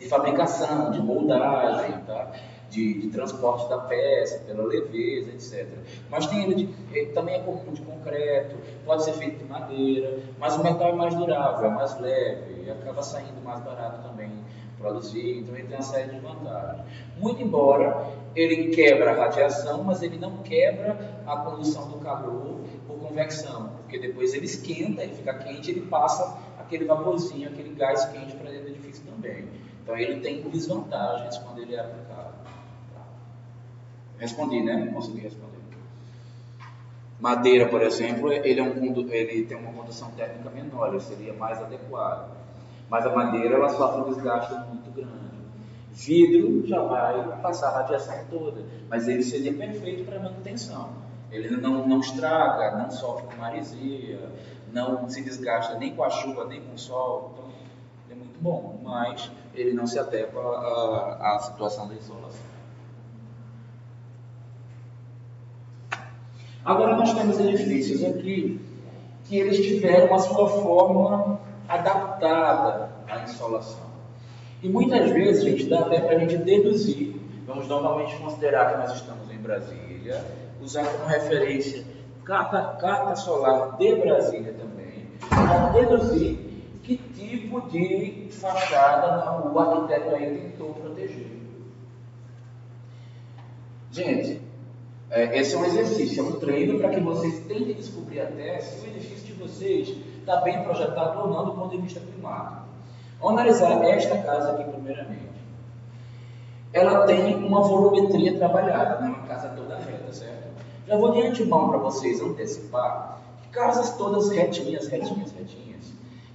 fabricação, de moldagem, tá? De transporte da peça, pela leveza, etc. Mas tem ele também é comum de concreto, pode ser feito de madeira, mas o metal é mais durável, é mais leve e acaba saindo mais barato também produzir, então ele tem uma série de vantagens. Muito embora ele quebra a radiação, mas ele não quebra a condução do calor por convecção, porque depois ele esquenta, ele fica quente, ele passa aquele vaporzinho, aquele gás quente para dentro do edifício também. Então ele tem desvantagens quando ele é aplicado. Respondi, né? Consegui responder. Madeira, por exemplo, ele tem uma condução térmica menor, ele seria mais adequado. Mas a madeira ela sofre um desgaste muito grande. Vidro já vai passar a radiação toda, mas ele seria perfeito para manutenção. Ele não estraga, não sofre com maresia, não se desgasta nem com a chuva, nem com o sol. Então, é muito bom, mas ele não se adequa à situação da insolação. Agora nós temos edifícios aqui que eles tiveram a sua forma adaptada à insolação. E muitas vezes, gente, dá até para a gente deduzir, vamos normalmente considerar que nós estamos em Brasília, usar como referência carta solar de Brasília também, para deduzir que tipo de fachada o arquiteto aí tentou proteger. Gente, esse é um exercício, é um treino para que vocês tentem descobrir até se o edifício de vocês está bem projetado ou não do ponto de vista climático. Vamos analisar esta casa aqui primeiramente. Ela tem uma volumetria trabalhada, não é uma casa toda reta, certo? Já vou de antemão para vocês antecipar que casas todas retinhas,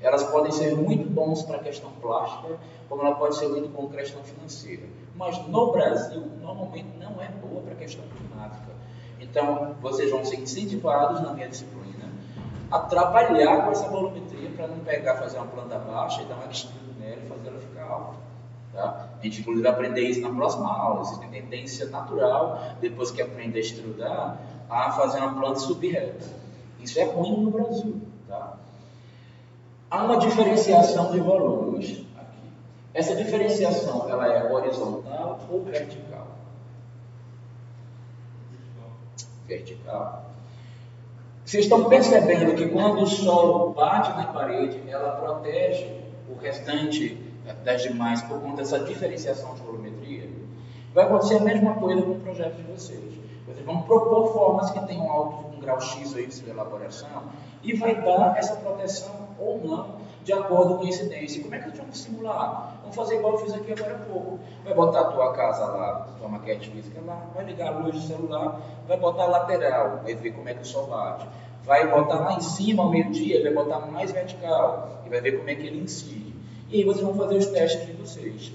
elas podem ser muito bons para a questão plástica, como ela pode ser muito bom para a questão financeira. Mas no Brasil, normalmente não é boa para a questão climática. Então, vocês vão ser incentivados na minha disciplina a trabalhar com essa volumetria para não pegar, fazer uma planta baixa e dar uma estrutura nela e fazer ela ficar alta. Tá? A gente, inclusive, vai aprender isso na próxima aula. Existe tendência natural, depois que aprende a estrudar, a fazer uma planta subir reta. Isso é ruim no Brasil. Tá? Há uma diferenciação de volumes aqui. Essa diferenciação ela é horizontal ou vertical? Vertical. Vocês estão percebendo que quando o sol bate na parede, ela protege o restante das demais por conta dessa diferenciação de volumetria? Vai acontecer a mesma coisa com o projeto de vocês. Vocês vão propor formas que tenham um grau X ou Y de elaboração e vai dar essa proteção ou não de acordo com a incidência. Como é que nós vamos simular? Vamos fazer igual eu fiz aqui agora há pouco. Vai botar a tua casa lá, tua maquete física lá, vai ligar a luz do celular, vai botar a lateral, vai ver como é que o sol bate. Vai botar lá em cima ao meio-dia, vai botar mais vertical e vai ver como é que ele incide. E aí vocês vão fazer os testes de vocês.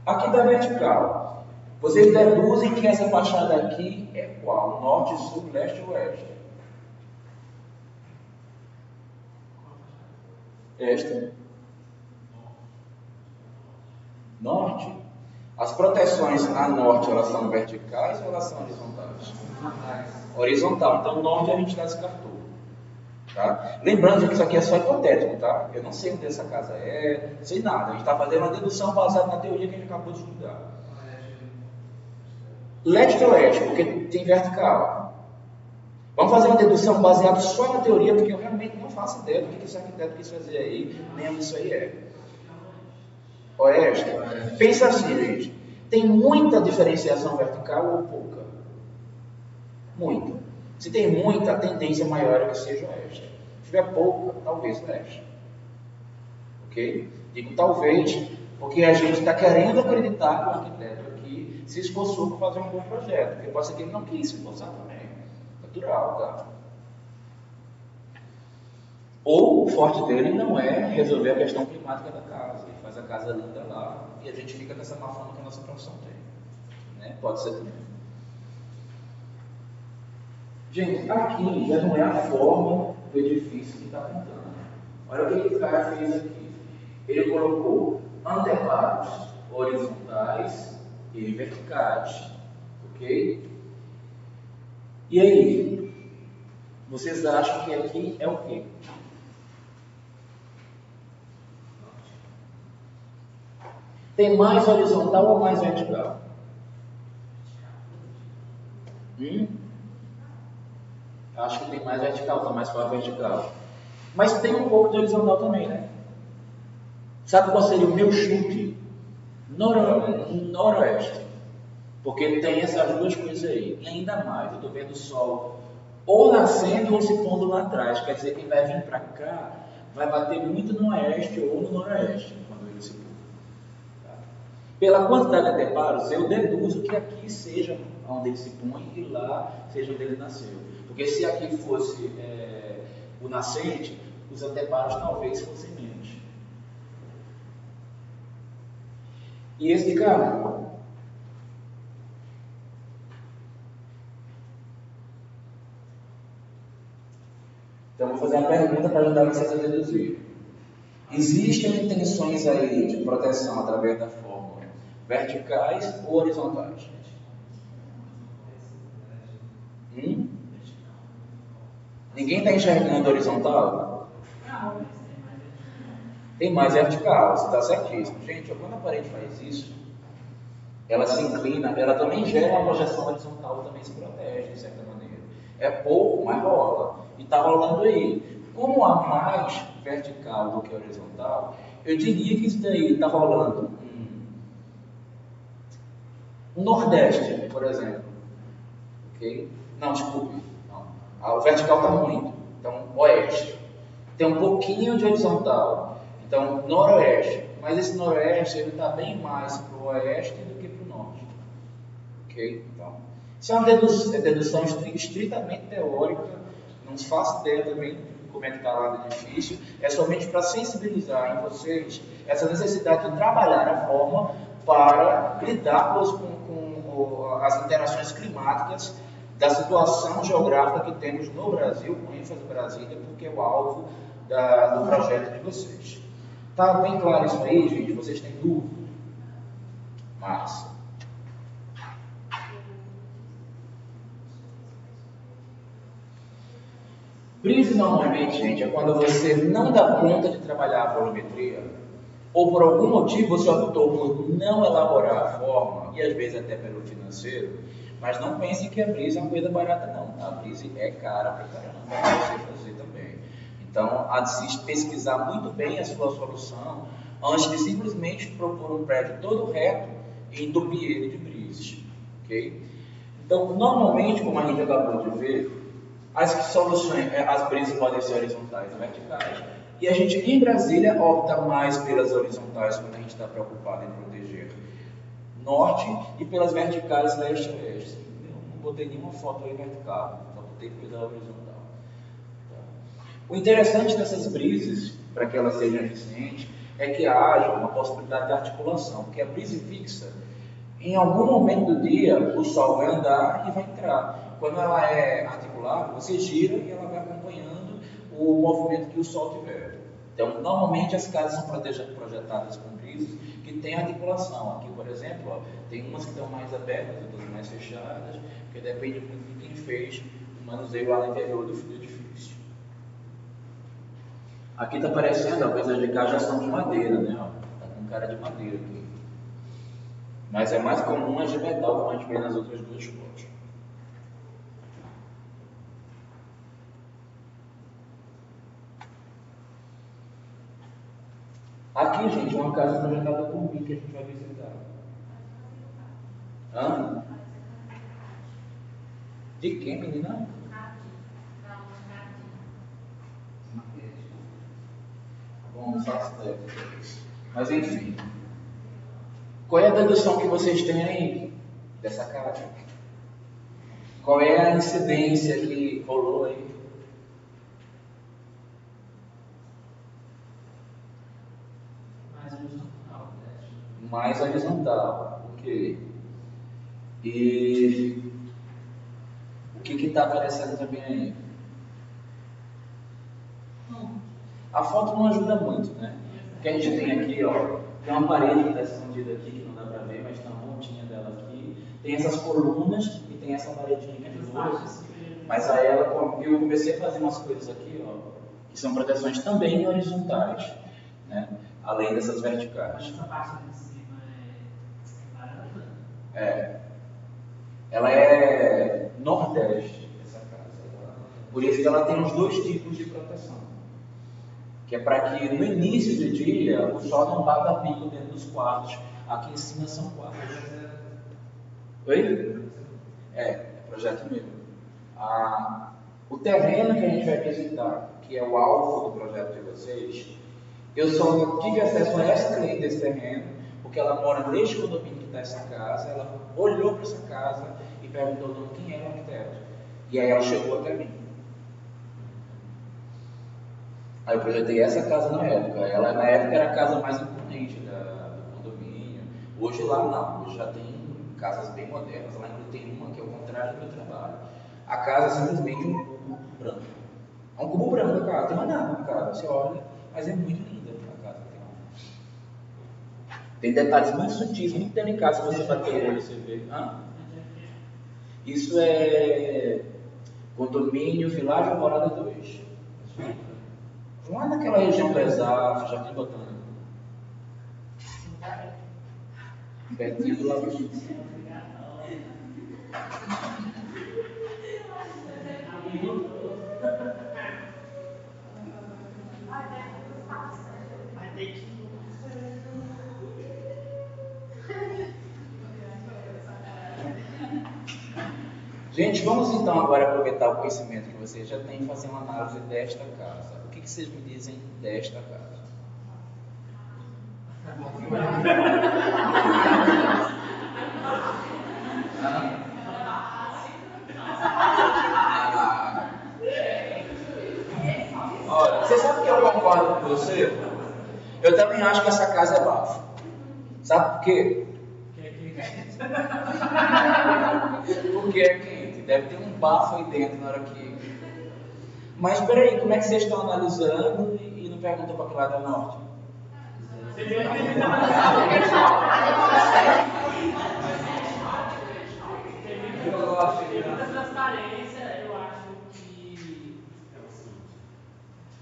Aqui da vertical, vocês deduzem que essa fachada aqui é qual? Norte, sul, leste ou oeste? Esta. Norte. As proteções a norte, elas são verticais ou elas são horizontais? Horizontal. Então, norte a gente já descartou. Tá? Lembrando que isso aqui é só hipotético, tá? Eu não sei onde essa casa é, não sei nada. A gente está fazendo uma dedução baseada na teoria que a gente acabou de estudar. Leste ou oeste, porque tem vertical. Vamos fazer uma dedução baseada só na teoria, porque eu realmente não faço ideia do que esse arquiteto quis fazer aí, nem onde isso aí é. Oeste. Pensa assim, gente. Tem muita diferenciação vertical ou pouca? Muita. Se tem muita, a tendência maior é que seja oeste. Se tiver pouca, talvez leste. Ok? Digo talvez, porque a gente está querendo acreditar que o arquiteto aqui se esforçou para fazer um bom projeto. Porque pode ser que ele não quis se esforçar também. Natural, tá? Ou o forte dele não é resolver a questão climática da casa. Ele faz a casa linda lá e a gente fica com essa má fama que a nossa profissão tem. Né? Pode ser também. Gente, aqui já não é a forma do edifício que está pintando. Olha o que o cara fez aqui. Ele colocou anteparos horizontais e verticais. Ok? E aí? Vocês acham que aqui é o quê? Tem mais horizontal ou mais vertical? Acho que tem mais vertical, está mais para vertical. Mas tem um pouco de horizontal também, né? Sabe qual seria o meu chute? Noroeste. Porque tem essas duas coisas aí. E ainda mais, eu estou vendo o sol ou nascendo ou se pondo lá atrás. Quer dizer, quem vai vir para cá vai bater muito no oeste ou no noroeste, quando ele se pôr. Tá? Pela quantidade de anteparos, eu deduzo que aqui seja onde ele se põe e lá seja onde ele nasceu. Porque se aqui fosse o nascente, os anteparos talvez fossem menos. E esse cara, então vou fazer uma pergunta para ajudar vocês a deduzir. Existem intenções aí de proteção através da fórmula verticais ou horizontais? Ninguém está enxergando horizontal? Tem mais vertical, você está certíssimo. Gente, quando a parede faz isso, ela se inclina, ela também gera uma projeção horizontal, também se protege, de certa maneira. É pouco, mas rola. E está rolando aí. Como há mais vertical do que horizontal, eu diria que isso daí está rolando no Nordeste, por exemplo. Ok? Não, desculpe. Não. O vertical está muito. Então, Oeste. Tem um pouquinho de horizontal. Então, Noroeste. Mas esse Noroeste ele está bem mais para o Oeste do que para o Norte. Ok? Então, isso é uma dedução estritamente teórica. Não se faço ideia também como é que está lá no edifício. É somente para sensibilizar em vocês essa necessidade de trabalhar a forma para lidar com as interações climáticas da situação geográfica que temos no Brasil, com ênfase Brasília, porque é o alvo do projeto de vocês. Tá bem claro isso aí, gente? Vocês têm dúvida? Massa. Brise normalmente, gente, é quando você não dá conta de trabalhar a volumetria, ou por algum motivo você optou por não elaborar a forma, e às vezes até pelo financeiro, mas não pense que a Brise é uma coisa barata não, a Brise é cara pra caramba para você fazer também. Então, há de se pesquisar muito bem a sua solução, antes de simplesmente propor um prédio todo reto e entupir ele de brises, ok? Então, normalmente, como a gente acabou de ver, as soluções, as brises podem ser horizontais e verticais. E a gente, em Brasília, opta mais pelas horizontais quando a gente está preocupado em proteger norte e pelas verticais leste e oeste. Eu não botei nenhuma foto aí vertical, só botei coisa horizontal. O interessante dessas brises, para que elas sejam eficientes, é que haja uma possibilidade de articulação, porque a brise fixa, em algum momento do dia, o sol vai andar e vai entrar. Quando ela é articulável, você gira e ela vai acompanhando o movimento que o sol tiver. Então, normalmente as casas são projetadas com brises que têm articulação. Aqui, por exemplo, ó, tem umas que estão mais abertas, outras mais fechadas, porque depende muito de quem fez o manuseio lá no interior do edifício. Aqui está parecendo, apesar de cá já são de madeira, né? Está com cara de madeira aqui. Mas é mais comum as de metal, como a gente vê nas outras duas fotos. Aqui, gente, é uma casa projetada por mim que a gente vai visitar. Hã? De quem, menina? Bom, não faço ideia. Mas enfim. Qual é a dedução que vocês têm aí dessa casa? Qual é a incidência que rolou aí? Mais horizontal, ok. E O que está aparecendo também aí? A foto não ajuda muito, né? O que a gente tem aqui, ó, tem uma parede que está escondida aqui, que não dá para ver, mas tem uma pontinha dela aqui. Tem essas colunas e tem essa paredinha aqui de luz. Mas aí eu comecei a fazer umas coisas aqui, ó, que são proteções também horizontais, né? Além dessas verticais. Essa parte de cima é varanda? É. Ela é nordeste, essa casa. Por isso que ela tem os dois tipos de proteção. Que é para que no início do dia o sol não bata pico dentro dos quartos. Aqui em cima são quartos. Oi? É projeto meu. O terreno que a gente vai visitar, que é o alvo do projeto de vocês, eu só tive acesso a essa cliente desse terreno, porque ela mora neste condomínio que está essa casa, ela olhou para essa casa e perguntou ao dono quem era o arquiteto. E aí ela chegou até mim. Aí eu projetei essa casa na época. Ela na época era a casa mais imponente do condomínio. Hoje lá não, hoje já tem casas bem modernas. Lá ainda tem uma que é o contrário do meu trabalho. A casa é simplesmente um cubo branco. É um cubo branco a casa, tem mais nada na casa. Você olha, mas é muito linda a casa. Tem detalhes muito sutis, muito delicados. Se você bater o olho, você vê. Isso é condomínio Vilagem Alvorada 2. Lá naquela região pesada, Jardim Botânico. Pertinho do Lago Sul. Gente, vamos então agora aproveitar o conhecimento que vocês já têm e fazer uma análise desta casa. O que vocês me dizem desta casa? Olha, você sabe que eu concordo com você? Eu também acho que essa casa é bafo. Sabe por quê? Porque é quente, deve ter um bafo aí dentro na hora que... Mas peraí, como é que vocês estão analisando e não perguntam para que lado é o norte? Muita transparência, eu acho que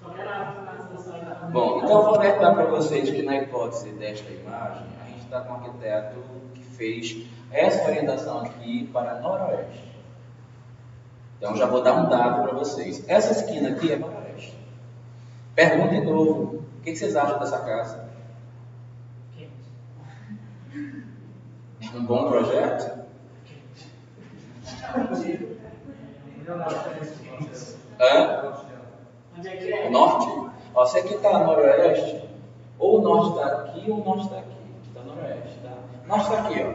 qualquer lado na situação. Bom, então eu vou alertar para vocês que na hipótese desta imagem, a gente está com um arquiteto que fez essa orientação aqui para noroeste. Então já vou dar um dado para vocês. Essa esquina aqui é noroeste. Pergunta de novo, o que vocês acham dessa casa? Um bom projeto? Hã? Onde é que é? O norte? Ó, se aqui está noroeste, ou o norte está aqui ou o norte está aqui. Está noroeste, tá? O norte está aqui, ó.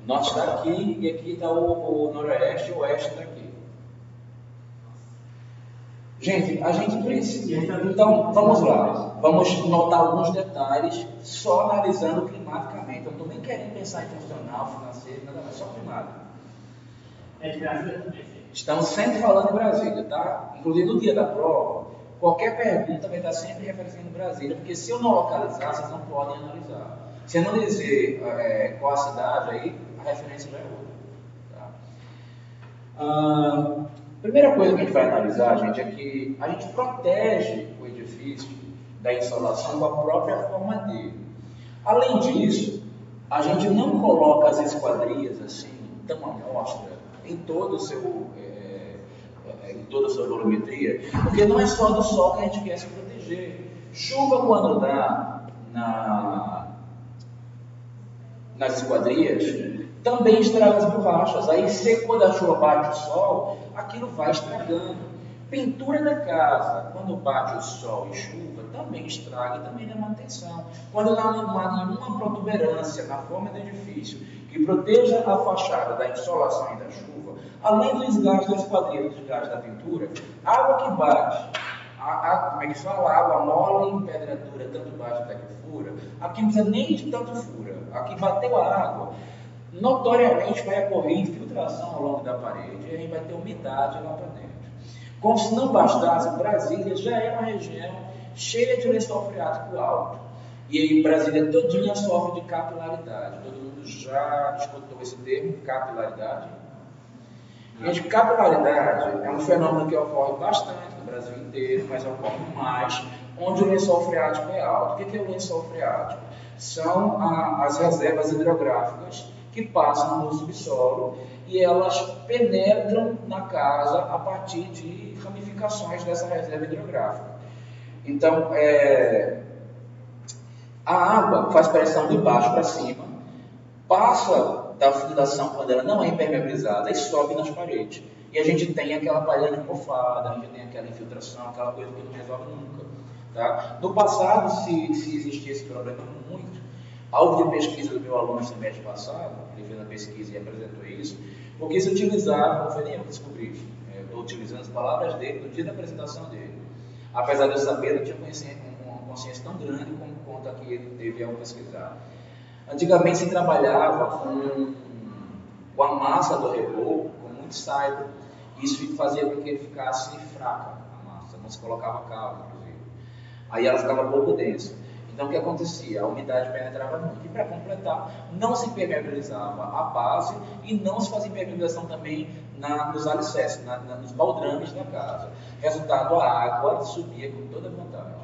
O norte está aqui e aqui está o noroeste e o oeste está aqui. Gente, a gente precisa. Então, vamos lá. Vamos notar alguns detalhes só analisando climaticamente. Eu não estou nem querendo pensar em funcional, financeiro, nada mais, só climático. É de Brasília também. Estamos sempre falando em Brasília, tá? Inclusive no dia da prova, qualquer pergunta vai estar sempre referenciando Brasília, porque se eu não localizar, vocês não podem analisar. Se eu não dizer qual a cidade, aí a referência já é outra. Tá? Primeira coisa que a gente vai analisar, gente, é que a gente protege o edifício da insolação com a própria forma dele. Além disso, a gente não coloca as esquadrias assim, tão à mostra, em toda a sua volumetria, porque não é só do sol que a gente quer se proteger. Chuva quando dá nas esquadrias, também estraga as borrachas. Aí quando a chuva bate o sol, aquilo vai estragando. Pintura da casa, quando bate o sol e chuva, também estraga e também dá manutenção. Quando não há nenhuma protuberância na forma do edifício que proteja a fachada da insolação e da chuva, além do desgaste da esquadria, do desgaste da pintura, água que bate, como é que fala? Água mole e empedradura, tanto bate até que fura. Aqui não precisa nem de tanto fura. Aqui bateu a água, notoriamente vai ocorrer infiltração ao longo da parede e a gente vai ter umidade lá para dentro. Como se não bastasse, Brasília já é uma região cheia de lençol freático alto. E aí Brasília todinha sofre de capilaridade. Todo mundo já escutou esse termo, capilaridade? Gente, capilaridade é um fenômeno que ocorre bastante no Brasil inteiro, mas ocorre mais onde o lençol freático é alto. O que é o lençol freático? São as reservas hidrográficas que passam no subsolo e elas penetram na casa a partir de ramificações dessa reserva hidrográfica. Então, a água faz pressão de baixo para cima, passa da fundação quando ela não é impermeabilizada e sobe nas paredes. E a gente tem aquela palhada empofada, a gente tem aquela infiltração, aquela coisa que não resolve nunca. Tá? No passado, se existia esse problema muito, alvo de pesquisa do meu aluno no semestre passado, ele fez a pesquisa e apresentou isso, porque se utilizava, não foi nem eu que descobri isso, eu estou utilizando as palavras dele no dia da apresentação dele. Apesar de eu saber, eu não tinha uma consciência tão grande como conta que ele teve ao pesquisar. Antigamente se trabalhava com a massa do reboco, com muito saibo. Isso fazia com que ele ficasse fraca, a massa, não se colocava calo, inclusive. Aí ela ficava pouco densa. Então o que acontecia? A umidade penetrava muito. E para completar, não se impermeabilizava a base e não se fazia impermeabilização também nos alicerces, nos baldrames da casa. Resultado, a água subia com toda vantagem.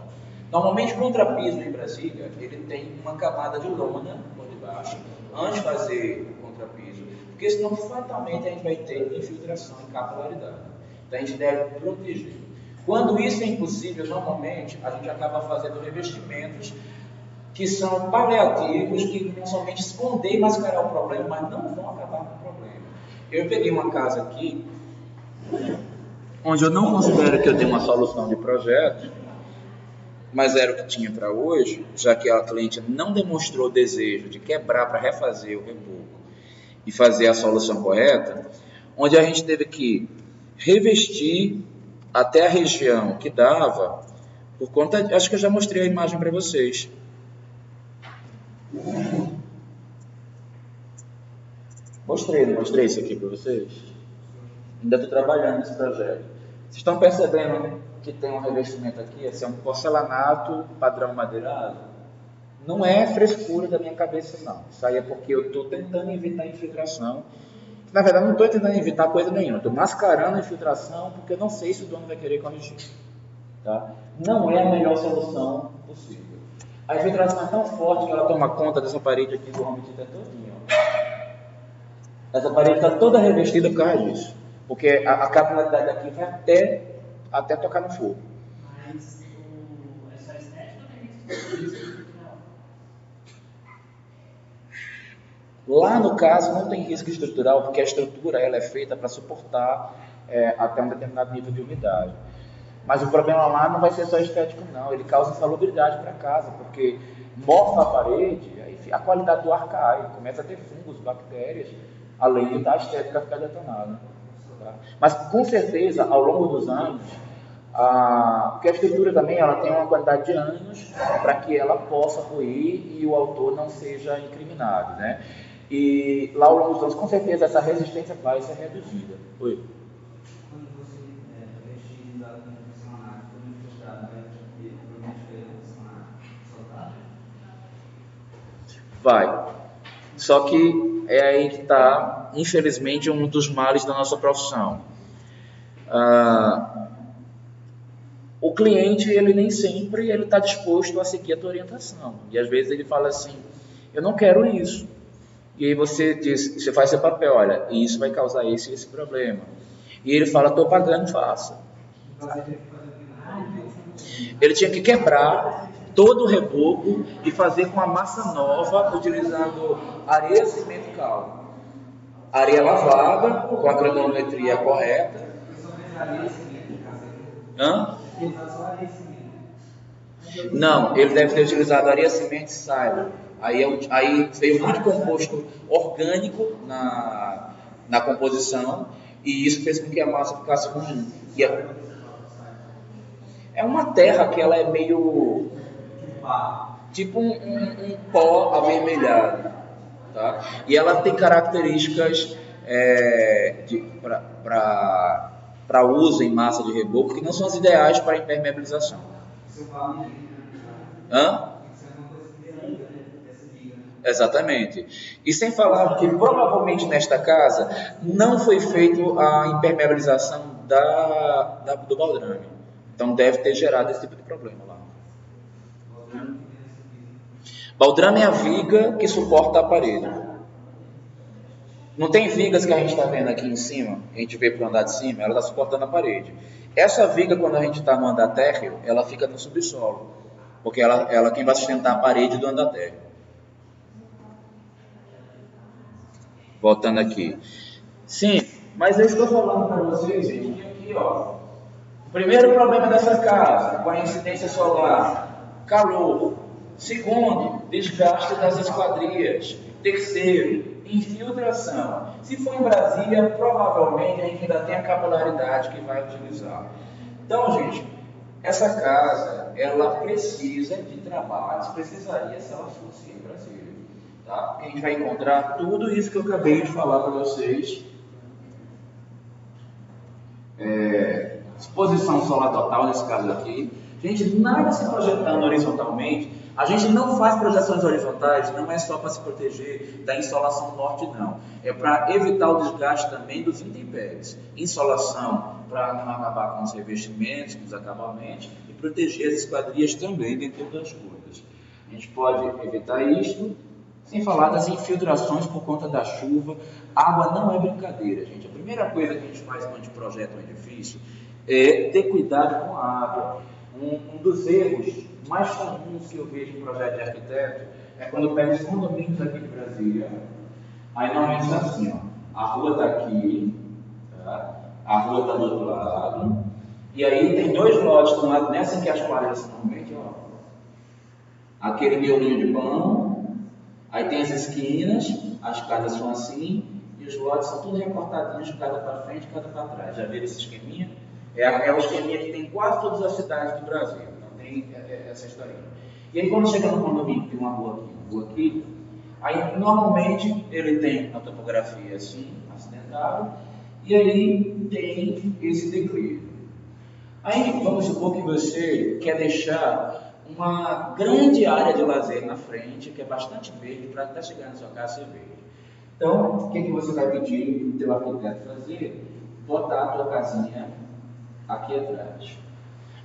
Normalmente, o contrapiso em Brasília, ele tem uma camada de lona por debaixo, antes de fazer o contrapiso, porque senão fatalmente a gente vai ter infiltração e capilaridade. Então a gente deve proteger. Quando isso é impossível, normalmente a gente acaba fazendo revestimentos que são paliativos, que vão somente esconder e mascarar o problema, mas não vão acabar com o problema. Eu peguei uma casa aqui, onde eu não considero que eu tenho uma solução de projeto, mas era o que tinha para hoje, já que a cliente não demonstrou desejo de quebrar para refazer o reboco e fazer a solução correta, onde a gente teve que revestir até a região que dava, por conta, acho que eu já mostrei a imagem para vocês. Não mostrei isso aqui para vocês? Ainda estou trabalhando nesse projeto. Vocês estão percebendo que tem um revestimento aqui, esse é um porcelanato padrão madeirado? Não é frescura da minha cabeça, não. Isso aí é porque eu estou tentando evitar infiltração. Na verdade, não estou tentando evitar coisa nenhuma. Estou mascarando a infiltração porque eu não sei se o dono vai querer corrigir. Tá? Não é a melhor solução possível. A infiltração é tão forte que ela toma conta dessa parede aqui do home theater todinho. Essa parede está toda revestida por causa disso. Porque a capilaridade daqui vai até tocar no fogo. Mas essa estética tem risco estrutural? Lá no caso não tem risco estrutural, porque a estrutura ela é feita para suportar até um determinado nível de umidade. Mas o problema lá não vai ser só estético não, ele causa insalubridade para casa, porque mofa a parede, aí a qualidade do ar cai, começa a ter fungos, bactérias, além da estética ficar detonada. Tá? Mas com certeza, ao longo dos anos, porque a estrutura também ela tem uma quantidade de anos para que ela possa ruir e o autor não seja incriminado, né? E lá ao longo dos anos, com certeza, essa resistência vai ser reduzida. Oi? Quando você revestir da funcionário, quando infiltrado, vai Vai. Só que é aí que está, infelizmente, um dos males da nossa profissão. O cliente, ele nem sempre ele está disposto a seguir a tua orientação. E às vezes ele fala assim, eu não quero isso. E aí você diz, você faz seu papel, olha, isso vai causar esse e esse problema. E ele fala, estou pagando, faça. Ele tinha que quebrar todo o reboco e fazer com a massa nova, utilizando areia, cimento e cal. Areia lavada, com a granulometria correta. Hã? Não, ele deve ter utilizado areia, cimento e saiba. Aí veio muito composto orgânico na composição e isso fez com que a massa ficasse ruim. É uma terra que ela é meio tipo um pó avermelhado. tá? E ela tem características para uso em massa de reboco que não são as ideais para impermeabilização. Hã? Exatamente. E sem falar que provavelmente nesta casa não foi feito a impermeabilização do baldrame. Então deve ter gerado esse tipo de problema lá. Baldrame é a viga que suporta a parede. Não tem vigas que a gente está vendo aqui em cima, a gente vê para o andar de cima, ela está suportando a parede. Essa viga, quando a gente está no andar térreo, ela fica no subsolo, porque ela quem vai sustentar a parede do andar térreo. Voltando aqui. Sim, mas eu estou falando para vocês, gente, que aqui, ó, o primeiro problema dessa casa, com a incidência solar, calor. Segundo, desgaste das esquadrias. Terceiro, infiltração. Se for em Brasília, provavelmente a gente ainda tem a capilaridade que vai utilizar. Então, gente, essa casa, ela precisa de trabalhos, precisaria se ela fosse em Brasília. Tá? Porque a gente vai encontrar tudo isso que eu acabei de falar para vocês. Exposição solar total nesse caso aqui. Gente, nada se projetando horizontalmente. A gente não faz projeções horizontais, não é só para se proteger da insolação norte, não. É para evitar o desgaste também dos intempéries. Insolação para não acabar com os revestimentos, com os acabamentos, e proteger as esquadrias também dentro das coisas. A gente pode evitar isto, sem falar das infiltrações por conta da chuva. Água não é brincadeira, gente. A primeira coisa que a gente faz quando a gente projeta um edifício é ter cuidado com a água. Um dos erros mais comuns que eu vejo em projeto de arquiteto é quando eu pego os condomínios aqui de Brasília. Aí normalmente está assim, ó, a rua está aqui, tá? A rua está do outro lado, e aí tem dois lotes de um lado, nessa que as quadras são normalmente, ó, aquele miolinho de pão, aí tem as esquinas, as casas são assim, e os lotes são tudo recortadinhos, cada para frente, cada para trás. Já viram esse esqueminha? É o esqueminha que tem quase todas as cidades do Brasil. Então tem essa historinha. E aí quando chega no condomínio, tem uma rua aqui, aí normalmente ele tem a topografia assim, acidentada, e aí tem esse declive. Aí vamos supor que você quer deixar uma grande área de lazer na frente, que é bastante verde, para até chegar na sua casa ser verde. Então, o que você vai pedir para o teu arquiteto fazer? Botar a tua casinha aqui atrás.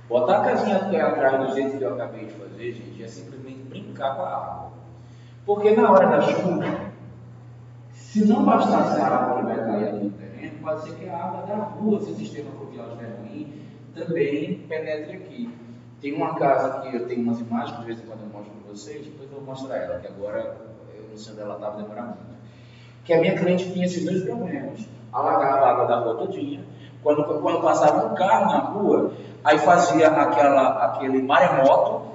Botar a casinha aqui atrás do jeito que eu acabei de fazer, gente, é simplesmente brincar com a água. Porque na hora da chuva, se não bastasse a água que vai cair ali no terreno, pode ser que a água da rua, se o sistema fluvial estiver ruim, também penetre aqui. Tem uma casa aqui, eu tenho umas imagens que de vez em quando eu mostro para vocês, depois eu vou mostrar ela, que agora eu não sei onde ela estava, demorando muito. Que a minha cliente tinha esses dois problemas. Alagava a água da rua todinha. Quando passava um carro na rua, aí fazia aquele maremoto,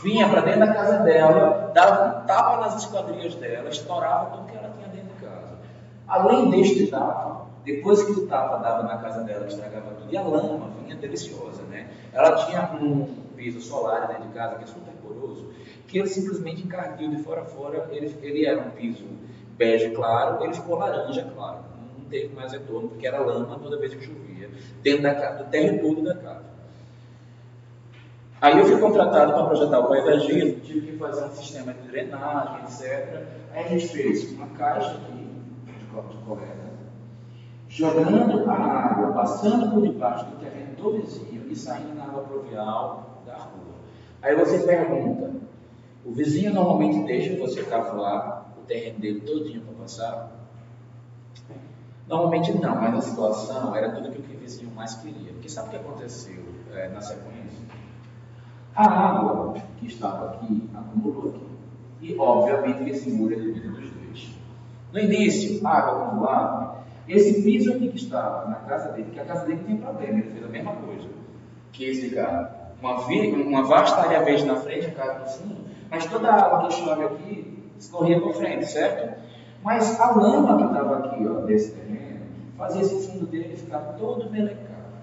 vinha para dentro da casa dela, dava um tapa nas esquadrias dela, estourava tudo que ela tinha dentro de casa. Além deste tapa, depois que o tapa dava na casa dela, estragava tudo, e a lama vinha deliciosa, né? Ela tinha um piso solar dentro de casa, que é super poroso, que ele simplesmente encardiu de fora a fora. Ele era um piso bege claro, ele ficou laranja claro. Não teve mais retorno, porque era lama toda vez que chovia, dentro da casa, do térreo todo da casa. Aí eu fui contratado para projetar o paisagismo, tive que fazer um sistema de drenagem, etc. Aí a gente fez uma caixa aqui, de coleta, jogando a água, passando por debaixo do terreno do vizinho e saindo na água pluvial da rua. Aí você pergunta, o vizinho normalmente deixa você cavar o terreno dele todinho para passar? Normalmente não, mas na situação era tudo aquilo que o vizinho mais queria. Porque sabe o que aconteceu na sequência? A água que estava aqui acumulou aqui. E obviamente que esse muro é devido dos dois. No início, a água acumulava. Esse piso aqui que estava na casa dele, que a casa dele tem problema, ele fez a mesma coisa que esse cara. Uma vasta área verde na frente, a casa no fundo, mas toda a água que chove aqui escorria para frente, certo? Mas a lama que estava aqui, ó, desse terreno, fazia esse fundo dele ficar todo melecado.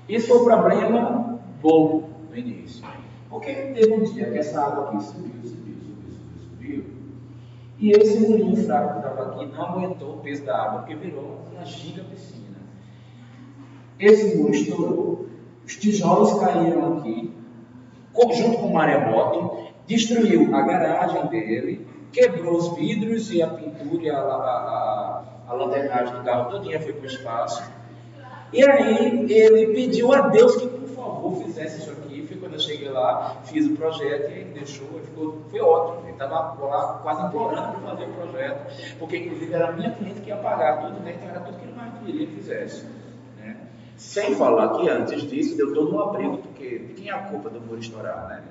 Esse foi o problema bobo no início. Porque teve um dia que essa água aqui subiu, E esse moinho fraco que estava aqui não aguentou o peso da água, porque virou uma giga piscina. Esse muro estourou, os tijolos caíram aqui, junto com o maremoto, destruiu a garagem dele, quebrou os vidros e a pintura e a lanternagem do carro todinha foi para o espaço. E aí ele pediu a Deus que, por favor, fizesse isso aqui. Foi quando eu cheguei lá, fiz o projeto e ele deixou, foi ótimo. Ele estava lá quase implorando para fazer o projeto, porque inclusive era a minha cliente que ia pagar tudo, né? Então era tudo que ele mais queria que fizesse. Né? Sem falar que antes disso deu todo um abrigo, porque de quem é a culpa do muro estourar, né?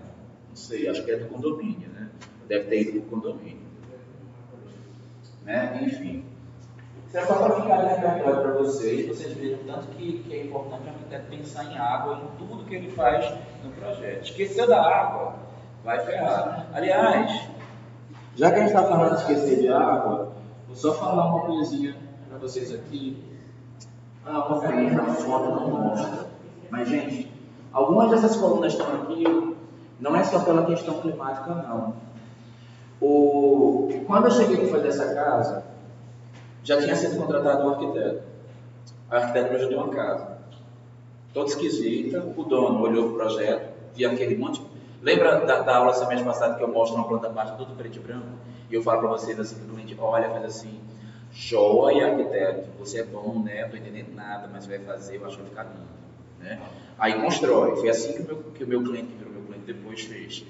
Não sei, acho que é do condomínio, né? Deve ter ido para o condomínio. Né? Enfim. Isso é só para ficar de repertório para vocês viram tanto que é importante o arquiteto pensar em água, em tudo que ele faz no projeto. Esqueceu da água, vai ferrar. Aliás, já que a gente está falando de esquecer de água, vou só falar uma coisinha para vocês aqui. Uma pena, a foto não mostra. Mas, gente, algumas dessas colunas que estão aqui, não é só pela questão climática, não. Quando eu cheguei para fazer essa casa, já tinha sido contratado um arquiteto. O arquiteto me ajudou uma casa. Toda esquisita. O dono olhou para o projeto, via aquele monte. Lembra da aula semestre passado que eu mostro uma planta baixa tudo preto e branco? E eu falo para vocês assim, que o cliente olha, faz assim: joia, arquiteto, você é bom, né? Não estou entendendo nada, mas vai fazer, eu acho que vai ficar lindo. Né? Aí constrói. Foi assim que o meu cliente, depois fez.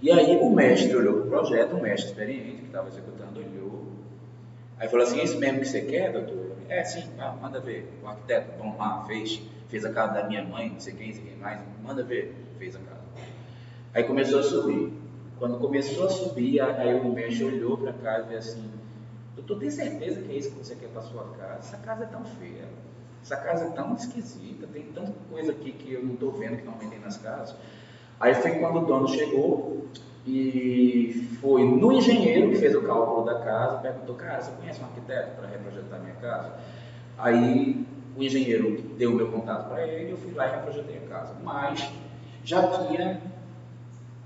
E aí o mestre olhou para o projeto, o mestre experiente que estava executando, olhou. Aí falou assim: é isso mesmo que você quer, doutor? Sim, manda ver. O arquiteto, vamos lá, fez a casa da minha mãe, não sei quem mais, manda ver, fez a casa. Aí começou a subir. Quando começou a subir, aí o mestre olhou para a casa e disse assim: doutor, tem certeza que é isso que você quer para a sua casa? Essa casa é tão feia, essa casa é tão esquisita, tem tanta coisa aqui que eu não estou vendo que normalmente tem nas casas. Aí foi quando o dono chegou e foi no engenheiro que fez o cálculo da casa, perguntou: cara, você conhece um arquiteto para reprojetar minha casa? Aí o engenheiro deu o meu contato para ele, eu fui lá e reprojetei a casa. Mas já tinha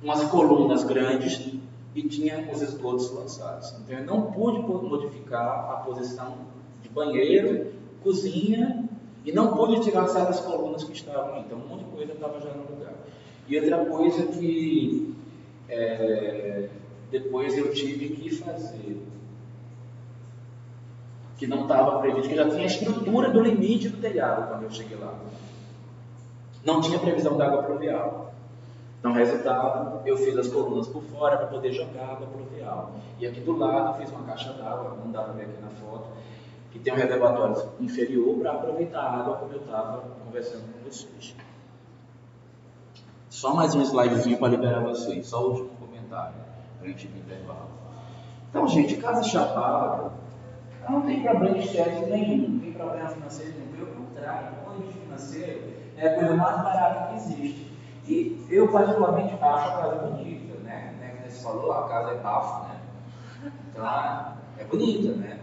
umas colunas grandes e tinha os esgotos lançados. Então eu não pude modificar a posição de banheiro, cozinha, e não pude tirar certas colunas que estavam aí. Então um monte de coisa estava já no lugar. E outra coisa que depois eu tive que fazer, que não estava previsto, que já tinha a estrutura do limite do telhado quando eu cheguei lá. Não tinha previsão de água pluvial. Então, resultado, eu fiz as colunas por fora para poder jogar água pluvial. E aqui do lado eu fiz uma caixa d'água, não dá para ver aqui na foto, que tem um reservatório inferior para aproveitar a água, como eu estava conversando com vocês. Só mais um slidezinho para liberar vocês, só o último comentário, para a gente ir no intervalo. Então, gente, casa chapada, não tem problema estético nenhum, não tem problema financeiro nenhum. Pelo contrário, o plano financeiro é a coisa mais barata que existe. E eu, particularmente, acho a casa bonita, né? Como você falou, a casa é bafo, né? Então, é bonita, né?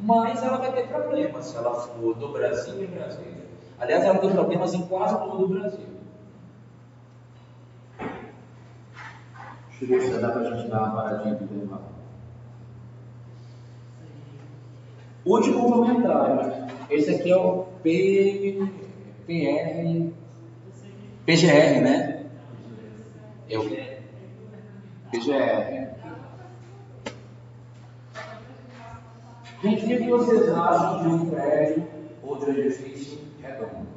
Mas ela vai ter problemas se ela for do Brasil e Brasília. Aliás, ela tem problemas em quase todo o Brasil. Deixa eu ver se dá para a gente dar uma paradinha do intervalo. Último comentário. Esse aqui é o PGR, né? É o PGR. Gente, o que vocês acham de um prédio ou de um edifício redondo?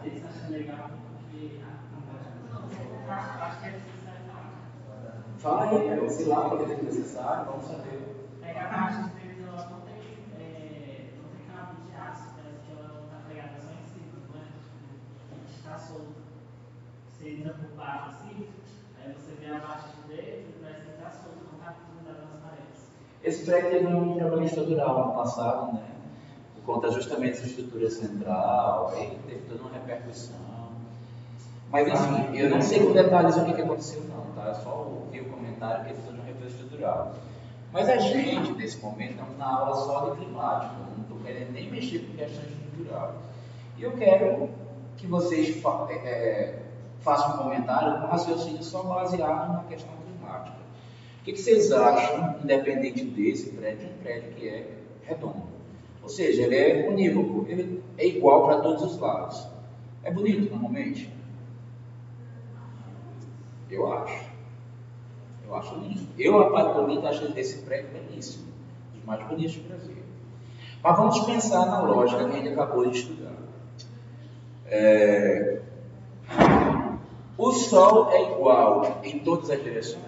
Isso acho legal porque acho que é necessário falar. Fala aí, se lá porque é necessário, vamos saber. É que a parte de televisão ela não tem cabo de aço, parece que ela está pregada só em cima, não é? Tipo, está solta. Você entra por baixo assim, aí você vê a parte de dentro, parece que está solta, não está grudada nas paredes. Esse prédio teve um trabalho estrutural no passado, né? Por conta justamente dessa estrutura central, aí teve toda uma repercussão. Mas enfim, eu não sei com detalhes o que aconteceu não, tá? Eu só ouvi o comentário que teve toda uma repercussão estrutural. Mas a gente, nesse momento, estamos na aula só de climática, não estou querendo nem mexer com questão estrutural. E eu quero que vocês faço um comentário com raciocínio só baseado na questão climática. O que vocês acham, independente desse prédio, um prédio que é redondo? Ou seja, ele é unívoco, ele é igual para todos os lados. É bonito, normalmente? Eu acho. Eu acho lindo. Eu, particularmente, acho esse prédio belíssimo. Um dos mais bonitos do Brasil. Mas vamos pensar na lógica que a gente acabou de estudar. O Sol é igual em todas as direções?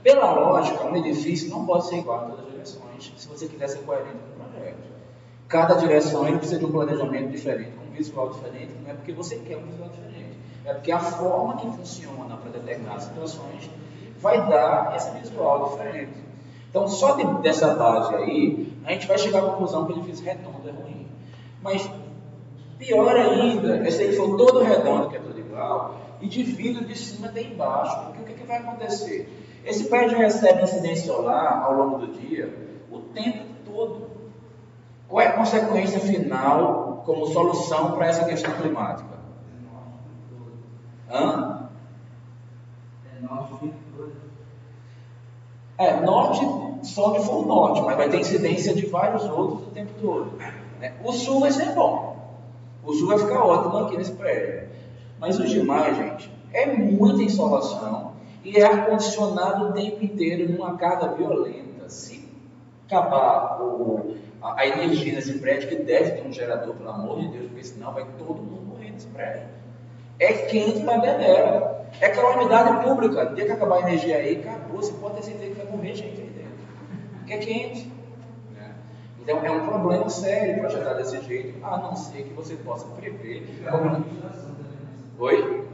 Pela lógica, um edifício não pode ser igual em todas as direções, se você quiser ser coerente com o projeto. Cada direção ele precisa de um planejamento diferente, com um visual diferente, não é porque você quer um visual diferente, é porque a forma que funciona para determinadas situações vai dar esse visual diferente. Então, só dessa base aí, a gente vai chegar à conclusão que o edifício redondo é ruim. Mas, pior ainda, é se ele for todo redondo, que é tudo igual, e divide de cima até embaixo. Porque o que vai acontecer? Esse prédio recebe incidência solar ao longo do dia, o tempo todo. Qual é a consequência final como solução para essa questão climática? Hã? Norte só que for o norte, mas vai ter incidência de vários outros o tempo todo. O sul vai ser bom. O sul vai ficar ótimo aqui nesse prédio. Mas os demais, gente, é muita insolação e é ar-condicionado o tempo inteiro numa carga violenta. Se acabar a energia nesse prédio, que deve ter um gerador, pelo amor de Deus, porque senão vai todo mundo morrer nesse prédio. É quente pra galera. É calamidade pública. No dia que acabar a energia aí, acabou. Você pode ter certeza que vai morrer gente aí dentro. Porque é quente. Então é um problema sério projetar desse jeito, a não ser que você possa prever. Oi?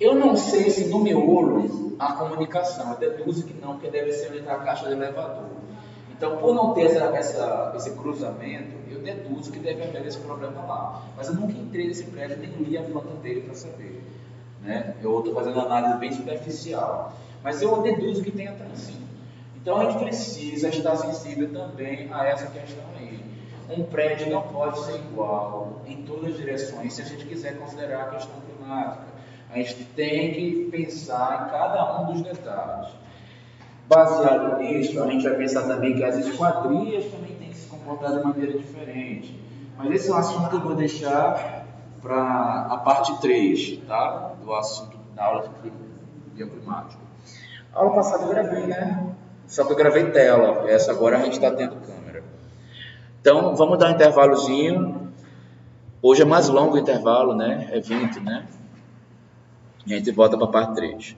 Eu não sei se no miolo há comunicação. Eu deduzo que não, porque deve ser onde está a caixa do elevador. Então, por não ter esse cruzamento, eu deduzo que deve haver esse problema lá. Mas eu nunca entrei nesse prédio, nem li a planta dele para saber. Eu estou fazendo uma análise bem superficial. Mas eu deduzo que tenha trânsito. Então, a gente precisa estar sensível também a essa questão aí. Um prédio não pode ser igual em todas as direções se a gente quiser considerar a questão climática. A gente tem que pensar em cada um dos detalhes. Baseado nisso, a gente vai pensar também que as esquadrias também têm que se comportar de maneira diferente. Mas esse é um assunto que eu vou deixar para a parte 3, tá? Do assunto da aula de bioclimática. A aula passada eu gravei, né? Só que eu gravei tela. Essa agora a gente está tendo câmera. Então, vamos dar um intervalozinho. Hoje é mais longo o intervalo, né? É 20, né? E a gente volta para a parte 3.